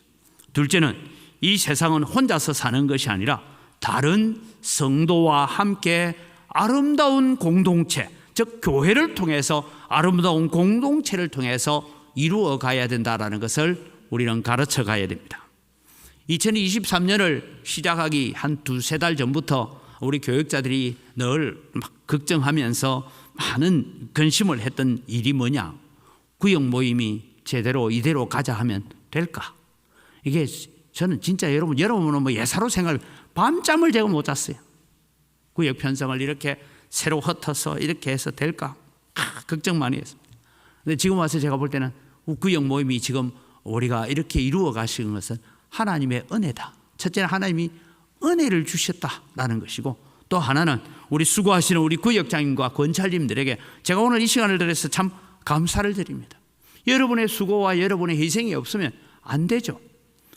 둘째는 이 세상은 혼자서 사는 것이 아니라 다른 성도와 함께 아름다운 공동체, 즉 교회를 통해서 아름다운 공동체를 통해서 이루어 가야 된다는 것을 우리는 가르쳐 가야 됩니다. 2023년을 시작하기 한 두세 달 전부터 우리 교육자들이 늘 막 걱정하면서 많은 근심을 했던 일이 뭐냐? 구역 모임이 제대로 이대로 가자 하면 될까? 이게 저는 진짜 여러분은 뭐 예사로 밤잠을 제가 못 잤어요. 구역 편성을 이렇게 새로 흩어서 이렇게 해서 될까? 걱정 많이 했습니다. 근데 지금 와서 제가 볼 때는 구역 모임이 지금 우리가 이렇게 이루어 가시는 것은 하나님의 은혜다. 첫째는 하나님이 은혜를 주셨다라는 것이고, 또 하나는 우리 수고하시는 우리 구역장님과 권찰님들에게 제가 오늘 이 시간을 들여서 참 감사를 드립니다. 여러분의 수고와 여러분의 희생이 없으면 안 되죠.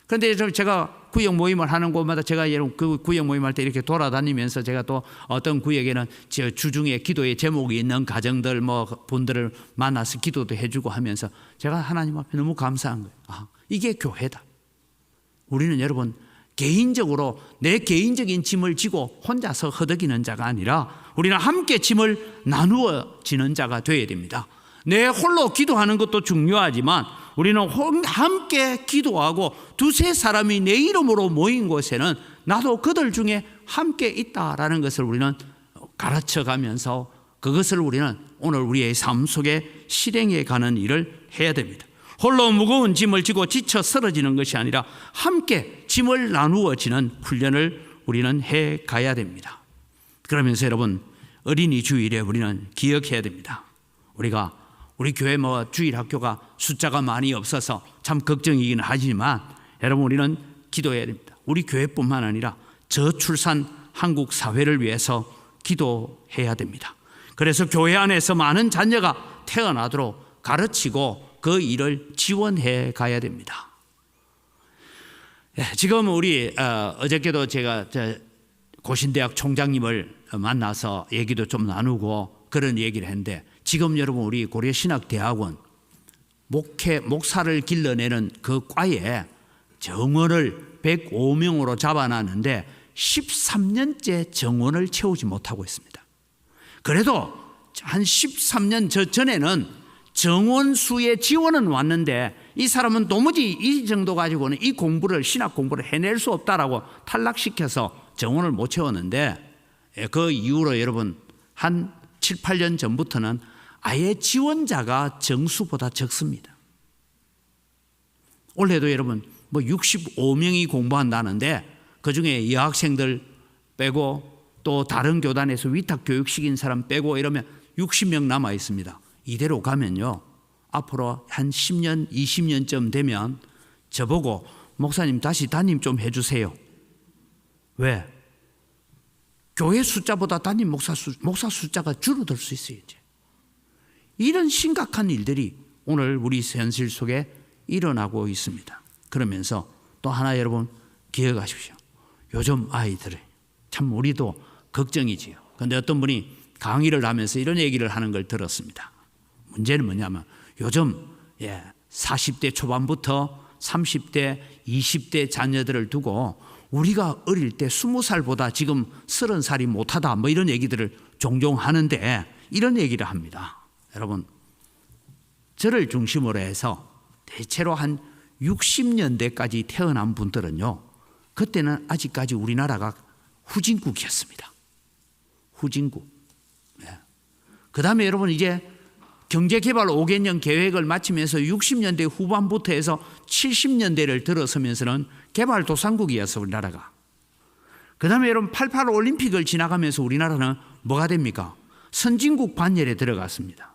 그런데 제가 구역 모임을 하는 곳마다 제가 그 구역 모임할 때 이렇게 돌아다니면서 제가 또 어떤 구역에는 주중에 기도의 제목이 있는 가정들 분들을 만나서 기도도 해주고 하면서 제가 하나님 앞에 너무 감사한 거예요. 이게 교회다. 우리는 여러분 개인적으로 내 개인적인 짐을 지고 혼자서 허덕이는 자가 아니라 우리는 함께 짐을 나누어 지는 자가 되어야 됩니다. 내 홀로 기도하는 것도 중요하지만 우리는 함께 기도하고 두세 사람이 내 이름으로 모인 곳에는 나도 그들 중에 함께 있다라는 것을 우리는 가르쳐 가면서 그것을 우리는 오늘 우리의 삶 속에 실행해 가는 일을 해야 됩니다. 홀로 무거운 짐을 지고 지쳐 쓰러지는 것이 아니라 함께 짐을 나누어 지는 훈련을 우리는 해 가야 됩니다. 그러면서 여러분 어린이 주일에 우리는 기억해야 됩니다. 우리 교회 주일 학교가 숫자가 많이 없어서 참 걱정이긴 하지만 여러분 우리는 기도해야 됩니다. 우리 교회뿐만 아니라 저출산 한국 사회를 위해서 기도해야 됩니다. 그래서 교회 안에서 많은 자녀가 태어나도록 가르치고 그 일을 지원해 가야 됩니다. 지금 우리 어저께도 제가 고신대학 총장님을 만나서 얘기도 좀 나누고 그런 얘기를 했는데 지금 여러분 우리 고려신학대학원 목사를 길러내는 그 과에 정원을 105명으로 잡아놨는데 13년째 정원을 채우지 못하고 있습니다. 그래도 한 13년 전에는 정원 수의 지원은 왔는데 이 사람은 도무지 이 정도 가지고는 이 공부를 신학 공부를 해낼 수 없다라고 탈락시켜서 정원을 못 채웠는데 그 이후로 여러분 한 7, 8년 전부터는 아예 지원자가 정수보다 적습니다. 올해도 여러분 65명이 공부한다는데 그중에 여학생들 빼고 또 다른 교단에서 위탁교육시킨 사람 빼고 이러면 60명 남아 있습니다. 이대로 가면요 앞으로 한 10년 20년쯤 되면 저보고 목사님 다시 담임 좀 해주세요. 왜? 교회 숫자보다 담임 목사 숫자가 줄어들 수 있어요. 이제. 이런 심각한 일들이 오늘 우리 현실 속에 일어나고 있습니다. 그러면서 또 하나 여러분 기억하십시오. 요즘 아이들 참 우리도 걱정이지요. 그런데 어떤 분이 강의를 하면서 이런 얘기를 하는 걸 들었습니다. 문제는 뭐냐면 요즘 40대 초반부터 30대, 20대 자녀들을 두고 우리가 어릴 때 20살보다 지금 30살이 못하다 이런 얘기들을 종종 하는데 이런 얘기를 합니다. 여러분 저를 중심으로 해서 대체로 한 60년대까지 태어난 분들은요 그때는 아직까지 우리나라가 후진국이었습니다. 후진국. 그 다음에 여러분 이제 경제개발 5개년 계획을 마치면서 60년대 후반부터 해서 70년대를 들어서면서는 개발도상국이었어 우리나라가. 그 다음에 여러분 88 올림픽을 지나가면서 우리나라는 뭐가 됩니까? 선진국 반열에 들어갔습니다.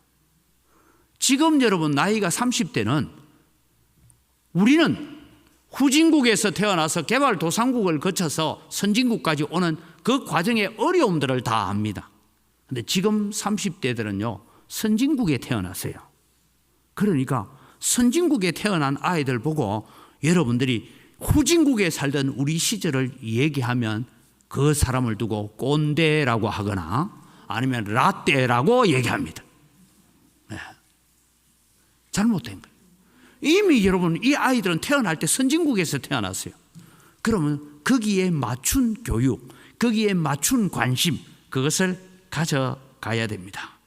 지금 여러분 나이가 30대는 우리는 후진국에서 태어나서 개발도상국을 거쳐서 선진국까지 오는 그 과정의 어려움들을 다 압니다. 그런데 지금 30대들은요 선진국에 태어났어요. 그러니까 선진국에 태어난 아이들 보고 여러분들이 후진국에 살던 우리 시절을 얘기하면 그 사람을 두고 꼰대라고 하거나 아니면 라떼라고 얘기합니다. 네. 잘못된 거예요. 이미 여러분 이 아이들은 태어날 때 선진국에서 태어났어요. 그러면 거기에 맞춘 교육, 거기에 맞춘 관심, 그것을 가져가야 됩니다.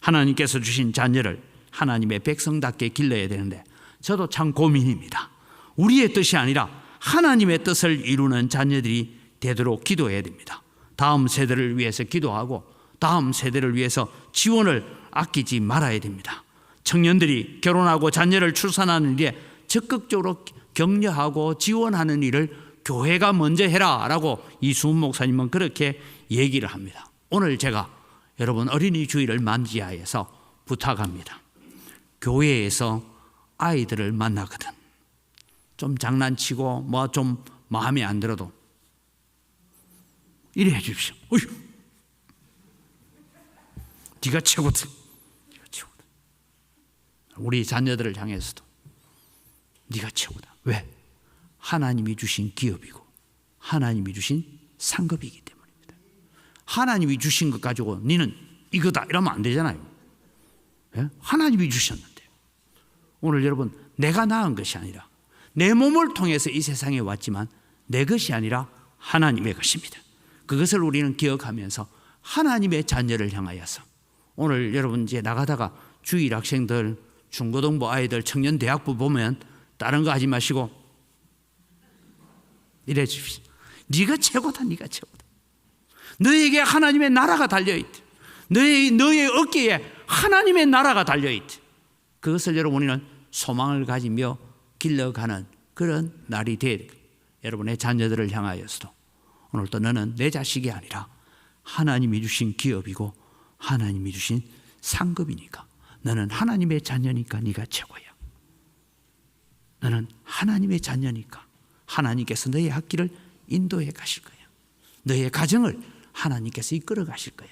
하나님께서 주신 자녀를 하나님의 백성답게 길러야 되는데 저도 참 고민입니다. 우리의 뜻이 아니라 하나님의 뜻을 이루는 자녀들이 되도록 기도해야 됩니다. 다음 세대를 위해서 기도하고 다음 세대를 위해서 지원을 아끼지 말아야 됩니다. 청년들이 결혼하고 자녀를 출산하는 일에 적극적으로 격려하고 지원하는 일을 교회가 먼저 해라 라고 이수훈 목사님은 그렇게 얘기를 합니다. 오늘 제가 여러분 어린이 주일을 맞이하여서 부탁합니다. 교회에서 아이들을 만나거든 좀 장난치고 뭐 좀 마음에 안 들어도 이래 해 주십시오. 어휴, 네가 최고다. 네가 최고다. 우리 자녀들을 향해서도 네가 최고다. 왜? 하나님이 주신 기업이고 하나님이 주신 상급이기 때문입니다. 하나님이 주신 것 가지고 너는 이거다 이러면 안 되잖아요. 예? 하나님이 주셨는데 오늘 여러분 내가 낳은 것이 아니라 내 몸을 통해서 이 세상에 왔지만 내 것이 아니라 하나님의 것입니다. 그것을 우리는 기억하면서 하나님의 자녀를 향하여서 오늘 여러분 이제 나가다가 주일 학생들, 중고등부 아이들, 청년 대학부 보면 다른 거 하지 마시고 이래 주십시오. 네가 최고다. 네가 최고다. 너에게 하나님의 나라가 달려있대. 너의 어깨에 하나님의 나라가 달려있대. 그것을 여러분 우리는 소망을 가지며 길러가는 그런 날이 되어야 됩니다. 여러분의 자녀들을 향하여서도 오늘도 너는 내 자식이 아니라 하나님이 주신 기업이고 하나님이 주신 상급이니까 너는 하나님의 자녀니까 네가 최고야. 너는 하나님의 자녀니까 하나님께서 너의 학기를 인도해 가실 거야. 너의 가정을 하나님께서 이끌어 가실 거야.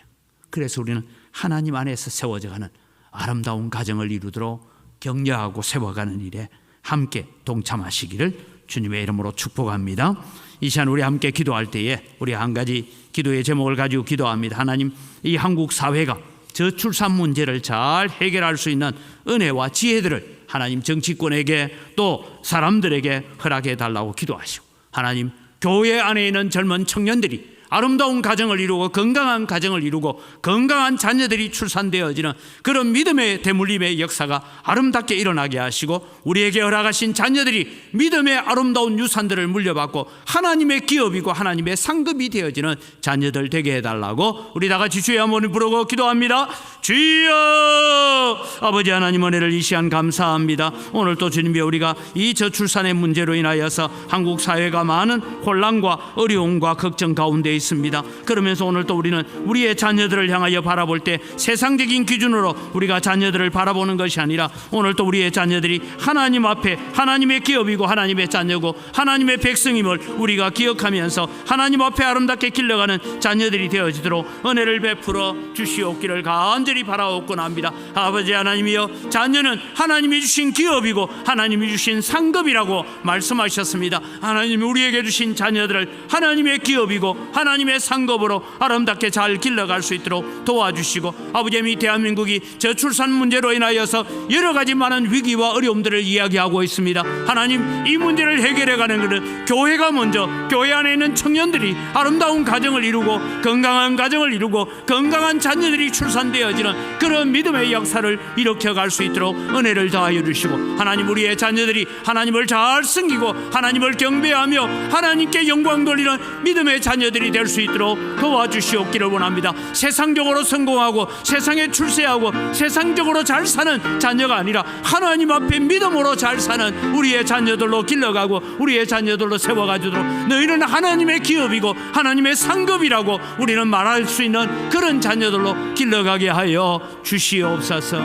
그래서 우리는 하나님 안에서 세워져 가는 아름다운 가정을 이루도록 격려하고 세워가는 일에 함께 동참하시기를 주님의 이름으로 축복합니다. 이 시간 우리 함께 기도할 때에 우리 한 가지 기도의 제목을 가지고 기도합니다. 하나님, 이 한국 사회가 저출산 문제를 잘 해결할 수 있는 은혜와 지혜들을 하나님 정치권에게 또 사람들에게 허락해 달라고 기도하시고, 하나님 교회 안에 있는 젊은 청년들이 아름다운 가정을 이루고 건강한 가정을 이루고 건강한 자녀들이 출산되어지는 그런 믿음의 대물림의 역사가 아름답게 일어나게 하시고, 우리에게 허락하신 자녀들이 믿음의 아름다운 유산들을 물려받고 하나님의 기업이고 하나님의 상급이 되어지는 자녀들 되게 해달라고 우리 다 같이 주여 한번 부르고 기도합니다. 주여! 아버지 하나님, 은혜를 이 시간 감사합니다. 오늘 또 주님이 우리가 이 저출산의 문제로 인하여서 한국 사회가 많은 혼란과 어려움과 걱정 가운데 있습니다. 그러면서 오늘 또 우리는 우리의 자녀들을 향하여 바라볼 때 세상적인 기준으로 우리가 자녀들을 바라보는 것이 아니라 오늘 또 우리의 자녀들이 하나님 앞에 하나님의 기업이고 하나님의 자녀고 하나님의 백성임을 우리가 기억하면서 하나님 앞에 아름답게 길러가는 자녀들이 되어지도록 은혜를 베풀어 주시옵기를 간절히 바라옵곤 합니다. 아버지 하나님이여, 자녀는 하나님이 주신 기업이고 하나님이 주신 상급이라고 말씀하셨습니다. 하나님이 우리에게 주신 자녀들을 하나님의 기업이고 하나님의 상급으로 아름답게 잘 길러갈 수 있도록 도와주시고, 아버지, 이 대한민국이 저출산 문제로 인하여서 여러 가지 많은 위기와 어려움들을 이야기하고 있습니다. 하나님, 이 문제를 해결해가는 것은 교회가 먼저, 교회 안에 있는 청년들이 아름다운 가정을 이루고 건강한 가정을 이루고 건강한 자녀들이 출산되어지는 그런 믿음의 역사를 일으켜갈 수 있도록 은혜를 더하여 주시고, 하나님, 우리의 자녀들이 하나님을 잘 섬기고 하나님을 경배하며 하나님께 영광 돌리는 믿음의 자녀들이 될 수 있도록 도와주시옵기를 원합니다. 세상적으로 성공하고 세상에 출세하고 세상적으로 잘 사는 자녀가 아니라 하나님 앞에 믿음으로 잘 사는 우리의 자녀들로 길러가고 우리의 자녀들로 세워가지도록 너희는 하나님의 기업이고 하나님의 상급이라고 우리는 말할 수 있는 그런 자녀들로 길러가게 하여 주시옵소서.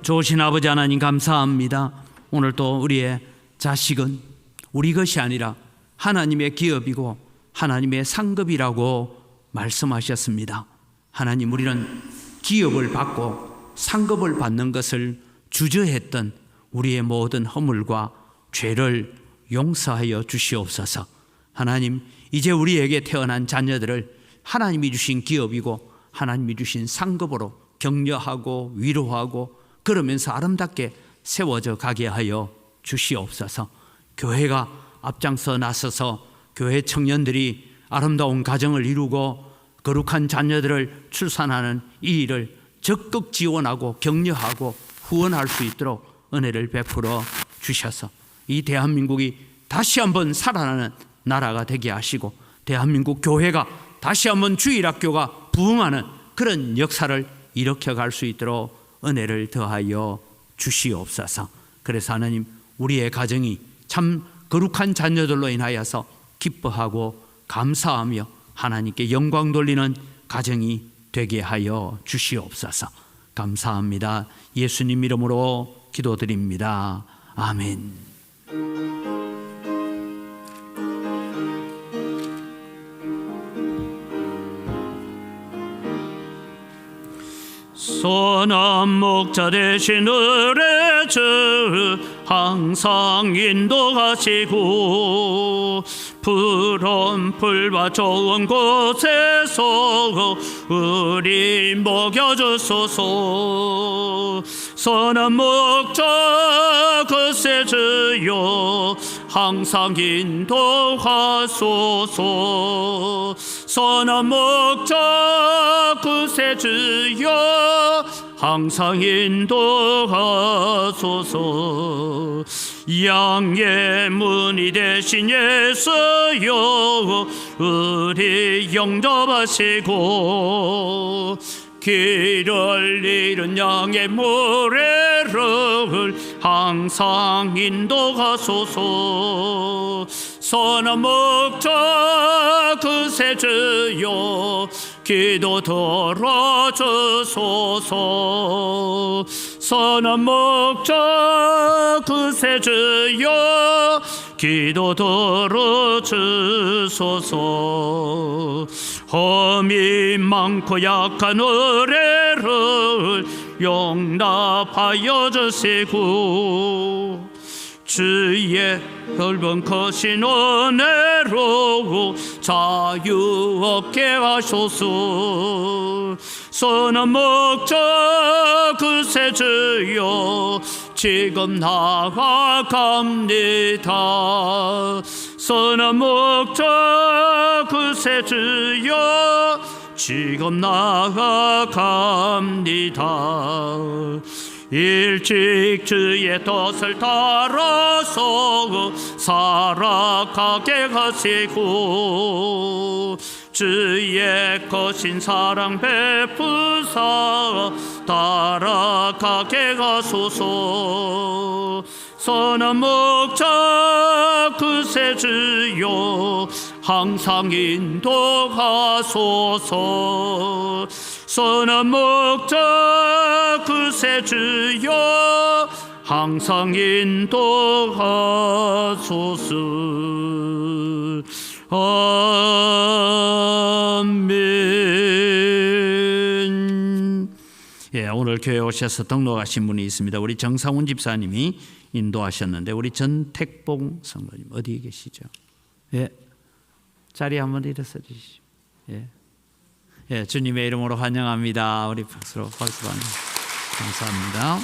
좋으신 아버지 하나님, 감사합니다. 오늘 또 우리의 자식은 우리 것이 아니라 하나님의 기업이고 하나님의 상급이라고 말씀하셨습니다. 하나님, 우리는 기업을 받고 상급을 받는 것을 주저했던 우리의 모든 허물과 죄를 용서하여 주시옵소서. 하나님, 이제 우리에게 태어난 자녀들을 하나님이 주신 기업이고 하나님이 주신 상급으로 격려하고 위로하고 그러면서 아름답게 세워져 가게 하여 주시옵소서. 교회가 앞장서 나서서 교회 청년들이 아름다운 가정을 이루고 거룩한 자녀들을 출산하는 이 일을 적극 지원하고 격려하고 후원할 수 있도록 은혜를 베풀어 주셔서 이 대한민국이 다시 한번 살아나는 나라가 되게 하시고 대한민국 교회가 다시 한번 주일학교가 부흥하는 그런 역사를 일으켜갈 수 있도록 은혜를 더하여 주시옵소서. 그래서 하나님, 우리의 가정이 참 거룩한 자녀들로 인하여서 기뻐하고 감사하며 하나님께 영광 돌리는 가정이 되게 하여 주시옵소서. 감사합니다. 예수님 이름으로 기도드립니다. 아멘. 선한 목자 되신 은혜 주 항상 인도하시고 푸른 풀과 좋은 곳에서 우리 먹여주소서. 선한 목자 그새 주여 항상 인도하소서. 선한 목자 그새 주여 항상 인도하소서. 양의 문이 되신 예수여 우리 영접하시고 길을 잃은 양의 모래를 항상 인도하소서. 선한 목자 그새 주여 기도 들어주소서. 선한 목자 그새 주여 기도 들어주소서. 험이 많고 약한 의뢰를 용납하여 주시고 주의 넓은 크신 은혜로 자유 얻게 하소서. 선한 목자 그새 주여 지금 나아갑니다. 선한 목자 그새 주여 지금 나아갑니다. 일찍 주의 뜻을 따라서 살아가게 하시고 주의 거신 사랑 베푸사 따라가게 하소서. 선한 목자 그새 주여 항상 인도하소서. 선한 목자 그새 주여 항상 인도하소서. 아멘. 예, 오늘 교회 오셔서 등록하신 분이 있습니다. 우리 정상훈 집사님이 인도하셨는데 우리 전택봉 성도님 어디에 계시죠? 예, 자리 한번 일어서 주시죠. 예. 예, 주님의 이름으로 환영합니다. 우리 박수로 받습니다. 감사합니다.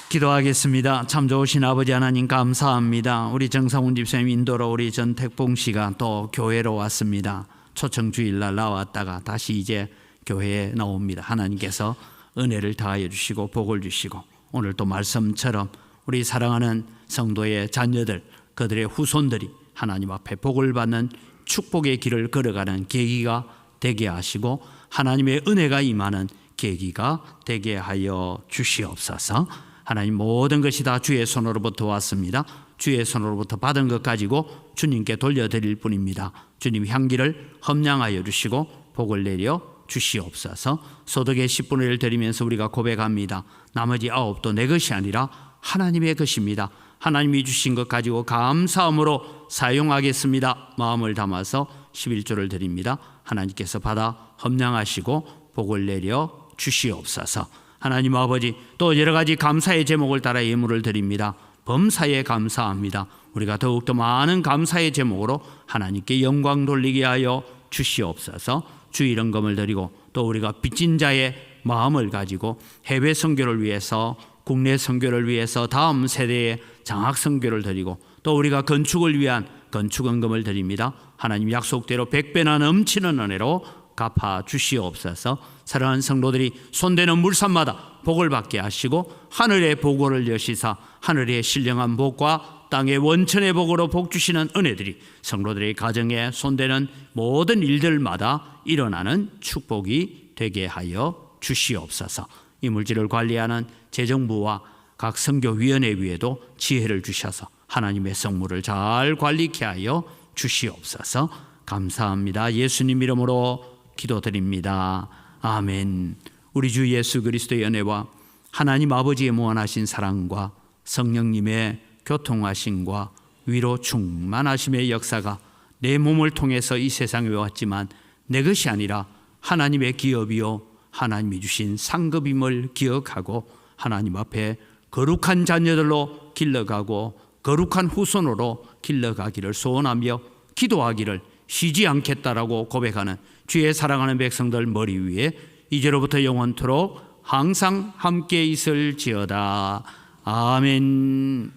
기도하겠습니다. 참 좋으신 아버지 하나님 감사합니다. 우리 정상훈 집사님 인도로 우리 전택봉 씨가 또 교회로 왔습니다. 초청 주일날 나왔다가 다시 이제 교회에 나옵니다. 하나님께서 은혜를 더하여 주시고 복을 주시고 오늘 또 말씀처럼 우리 사랑하는 성도의 자녀들 그들의 후손들이 하나님 앞에 복을 받는 축복의 길을 걸어가는 계기가 되게 하시고 하나님의 은혜가 임하는 계기가 되게 하여 주시옵소서. 하나님 모든 것이 다 주의 손으로부터 왔습니다. 주의 손으로부터 받은 것 가지고 주님께 돌려드릴 뿐입니다. 주님 향기를 험량하여 주시고 복을 내려 주시옵소서. 소득의 10분의 1 드리면서 우리가 고백합니다. 나머지 9도 내 것이 아니라 하나님의 것입니다. 하나님이 주신 것 가지고 감사함으로 사용하겠습니다. 마음을 담아서 11조를 드립니다. 하나님께서 받아 험량하시고 복을 내려 주시옵소서. 하나님 아버지, 또 여러 가지 감사의 제목을 따라 예물을 드립니다. 범사에 감사합니다. 우리가 더욱더 많은 감사의 제목으로 하나님께 영광 돌리게 하여 주시옵소서. 주일헌금을 드리고 또 우리가 빚진 자의 마음을 가지고 해외 선교를 위해서, 국내 선교를 위해서 다음 세대의 장학 선교를 드리고 또 우리가 건축을 위한 건축헌금을 드립니다. 하나님 약속대로 100배나 넘치는 은혜로 갚아 주시옵소서. 사랑하는 성도들이 손대는 물산마다 복을 받게 하시고 하늘의 복을 여시사 하늘의 신령한 복과 땅의 원천의 복으로 복 주시는 은혜들이 성도들의 가정에 손대는 모든 일들마다 일어나는 축복이 되게 하여 주시옵소서. 이 물질을 관리하는 재정부와 각 선교위원회 위에도 지혜를 주셔서 하나님의 성물을 잘 관리케 하여 주시옵소서. 감사합니다. 예수님 이름으로 기도드립니다. 아멘. 우리 주 예수 그리스도의 은혜와 하나님 아버지의 무한하신 사랑과 성령님의 교통하심과 위로 충만하심의 역사가 내 몸을 통해서 이 세상에 왔지만 내 것이 아니라 하나님의 기업이요 하나님이 주신 상급임을 기억하고 하나님 앞에 거룩한 자녀들로 길러가고 거룩한 후손으로 길러가기를 소원하며 기도하기를 쉬지 않겠다라고 고백하는 주의 사랑하는 백성들 머리 위에 이제로부터 영원토록 항상 함께 있을지어다. 아멘.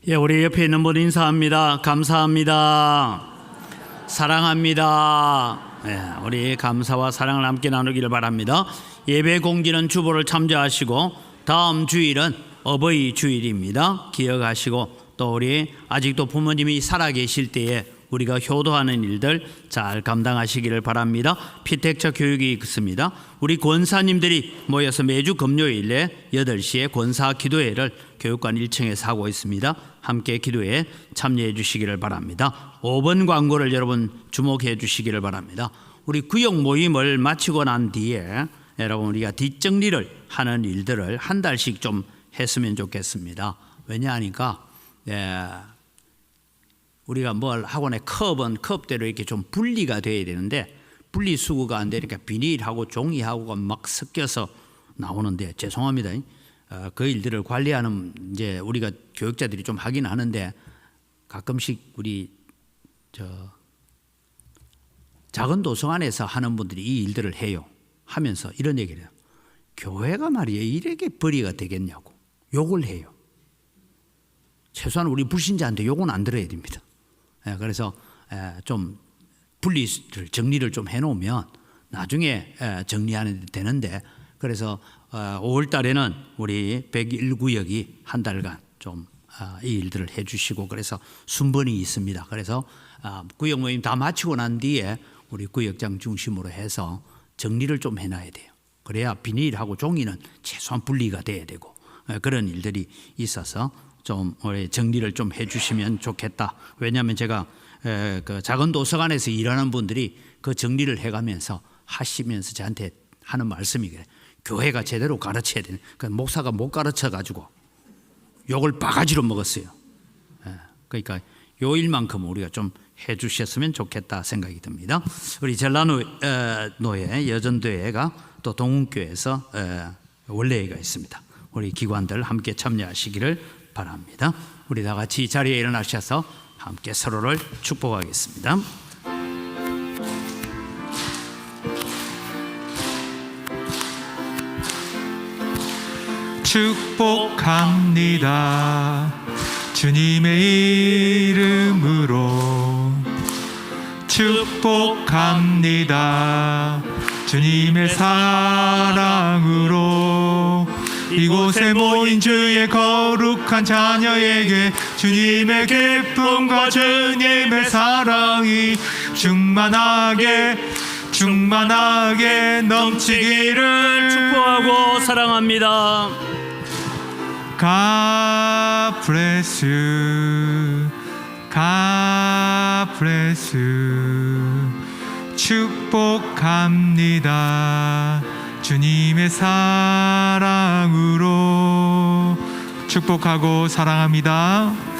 예, 우리 옆에 있는 분 인사합니다. 감사합니다. 사랑합니다. 예, 우리 감사와 사랑을 함께 나누기를 바랍니다. 예배 공지는 주보를 참조하시고 다음 주일은 어버이 주일입니다. 기억하시고 또 우리 아직도 부모님이 살아계실 때에 우리가 효도하는 일들 잘 감당하시기를 바랍니다. 피택처 교육이 있습니다. 우리 권사님들이 모여서 매주 금요일에 8시에 권사 기도회를 교육관 1층에서 하고 있습니다. 함께 기도에 참여해 주시기를 바랍니다. 5번 광고를 여러분 주목해 주시기를 바랍니다. 우리 구역 모임을 마치고 난 뒤에 여러분 우리가 뒷정리를 하는 일들을 한 달씩 좀 했으면 좋겠습니다. 왜냐하니까 우리가 뭘 학원의 컵은 컵대로 이렇게 좀 분리가 돼야 되는데 분리수거가 안 되니까 비닐하고 종이하고가 막 섞여서 나오는데 죄송합니다. 그 일들을 관리하는 이제 우리가 교육자들이 좀 하긴 하는데 가끔씩 우리 작은 도서관에서 하는 분들이 이 일들을 해요. 하면서 이런 얘기를 해요. 교회가 말이에요. 이렇게 벌이가 되겠냐고 욕을 해요. 최소한 우리 불신자한테 욕은 안 들어야 됩니다. 그래서 좀 분리를 정리를 좀 해놓으면 나중에 정리하는 데 되는데 그래서 5월 달에는 우리 101구역이 한 달간 좀 이 일들을 해주시고 그래서 순번이 있습니다. 그래서 구역 모임 다 마치고 난 뒤에 우리 구역장 중심으로 해서 정리를 좀 해놔야 돼요. 그래야 비닐하고 종이는 최소한 분리가 돼야 되고 그런 일들이 있어서 좀 정리를 좀 해주시면 좋겠다. 왜냐하면 제가 그 작은 도서관에서 일하는 분들이 그 정리를 해가면서 하시면서 저한테 하는 말씀이 그래. 교회가 제대로 가르쳐야 되는. 그 목사가 못 가르쳐 가지고 욕을 바가지로 먹었어요. 그러니까 요 일만큼 우리가 좀 해주셨으면 좋겠다 생각이 듭니다. 우리 전라노회 여전도회가 또 동훈교회에서 원래회가 있습니다. 우리 기관들 함께 참여하시기를 바랍니다. 우리 다 같이 자리에 일어나셔서 함께 서로를 축복하겠습니다. 축복합니다. 주님의 이름으로 축복합니다. 주님의 사랑으로 이곳에 모인 주의 거룩한 자녀에게 주님의 기쁨과 주님의 사랑이 충만하게 넘치기를 축복하고 사랑합니다. God bless you. God bless you. 축복합니다. 주님의 사랑으로 축복하고 사랑합니다.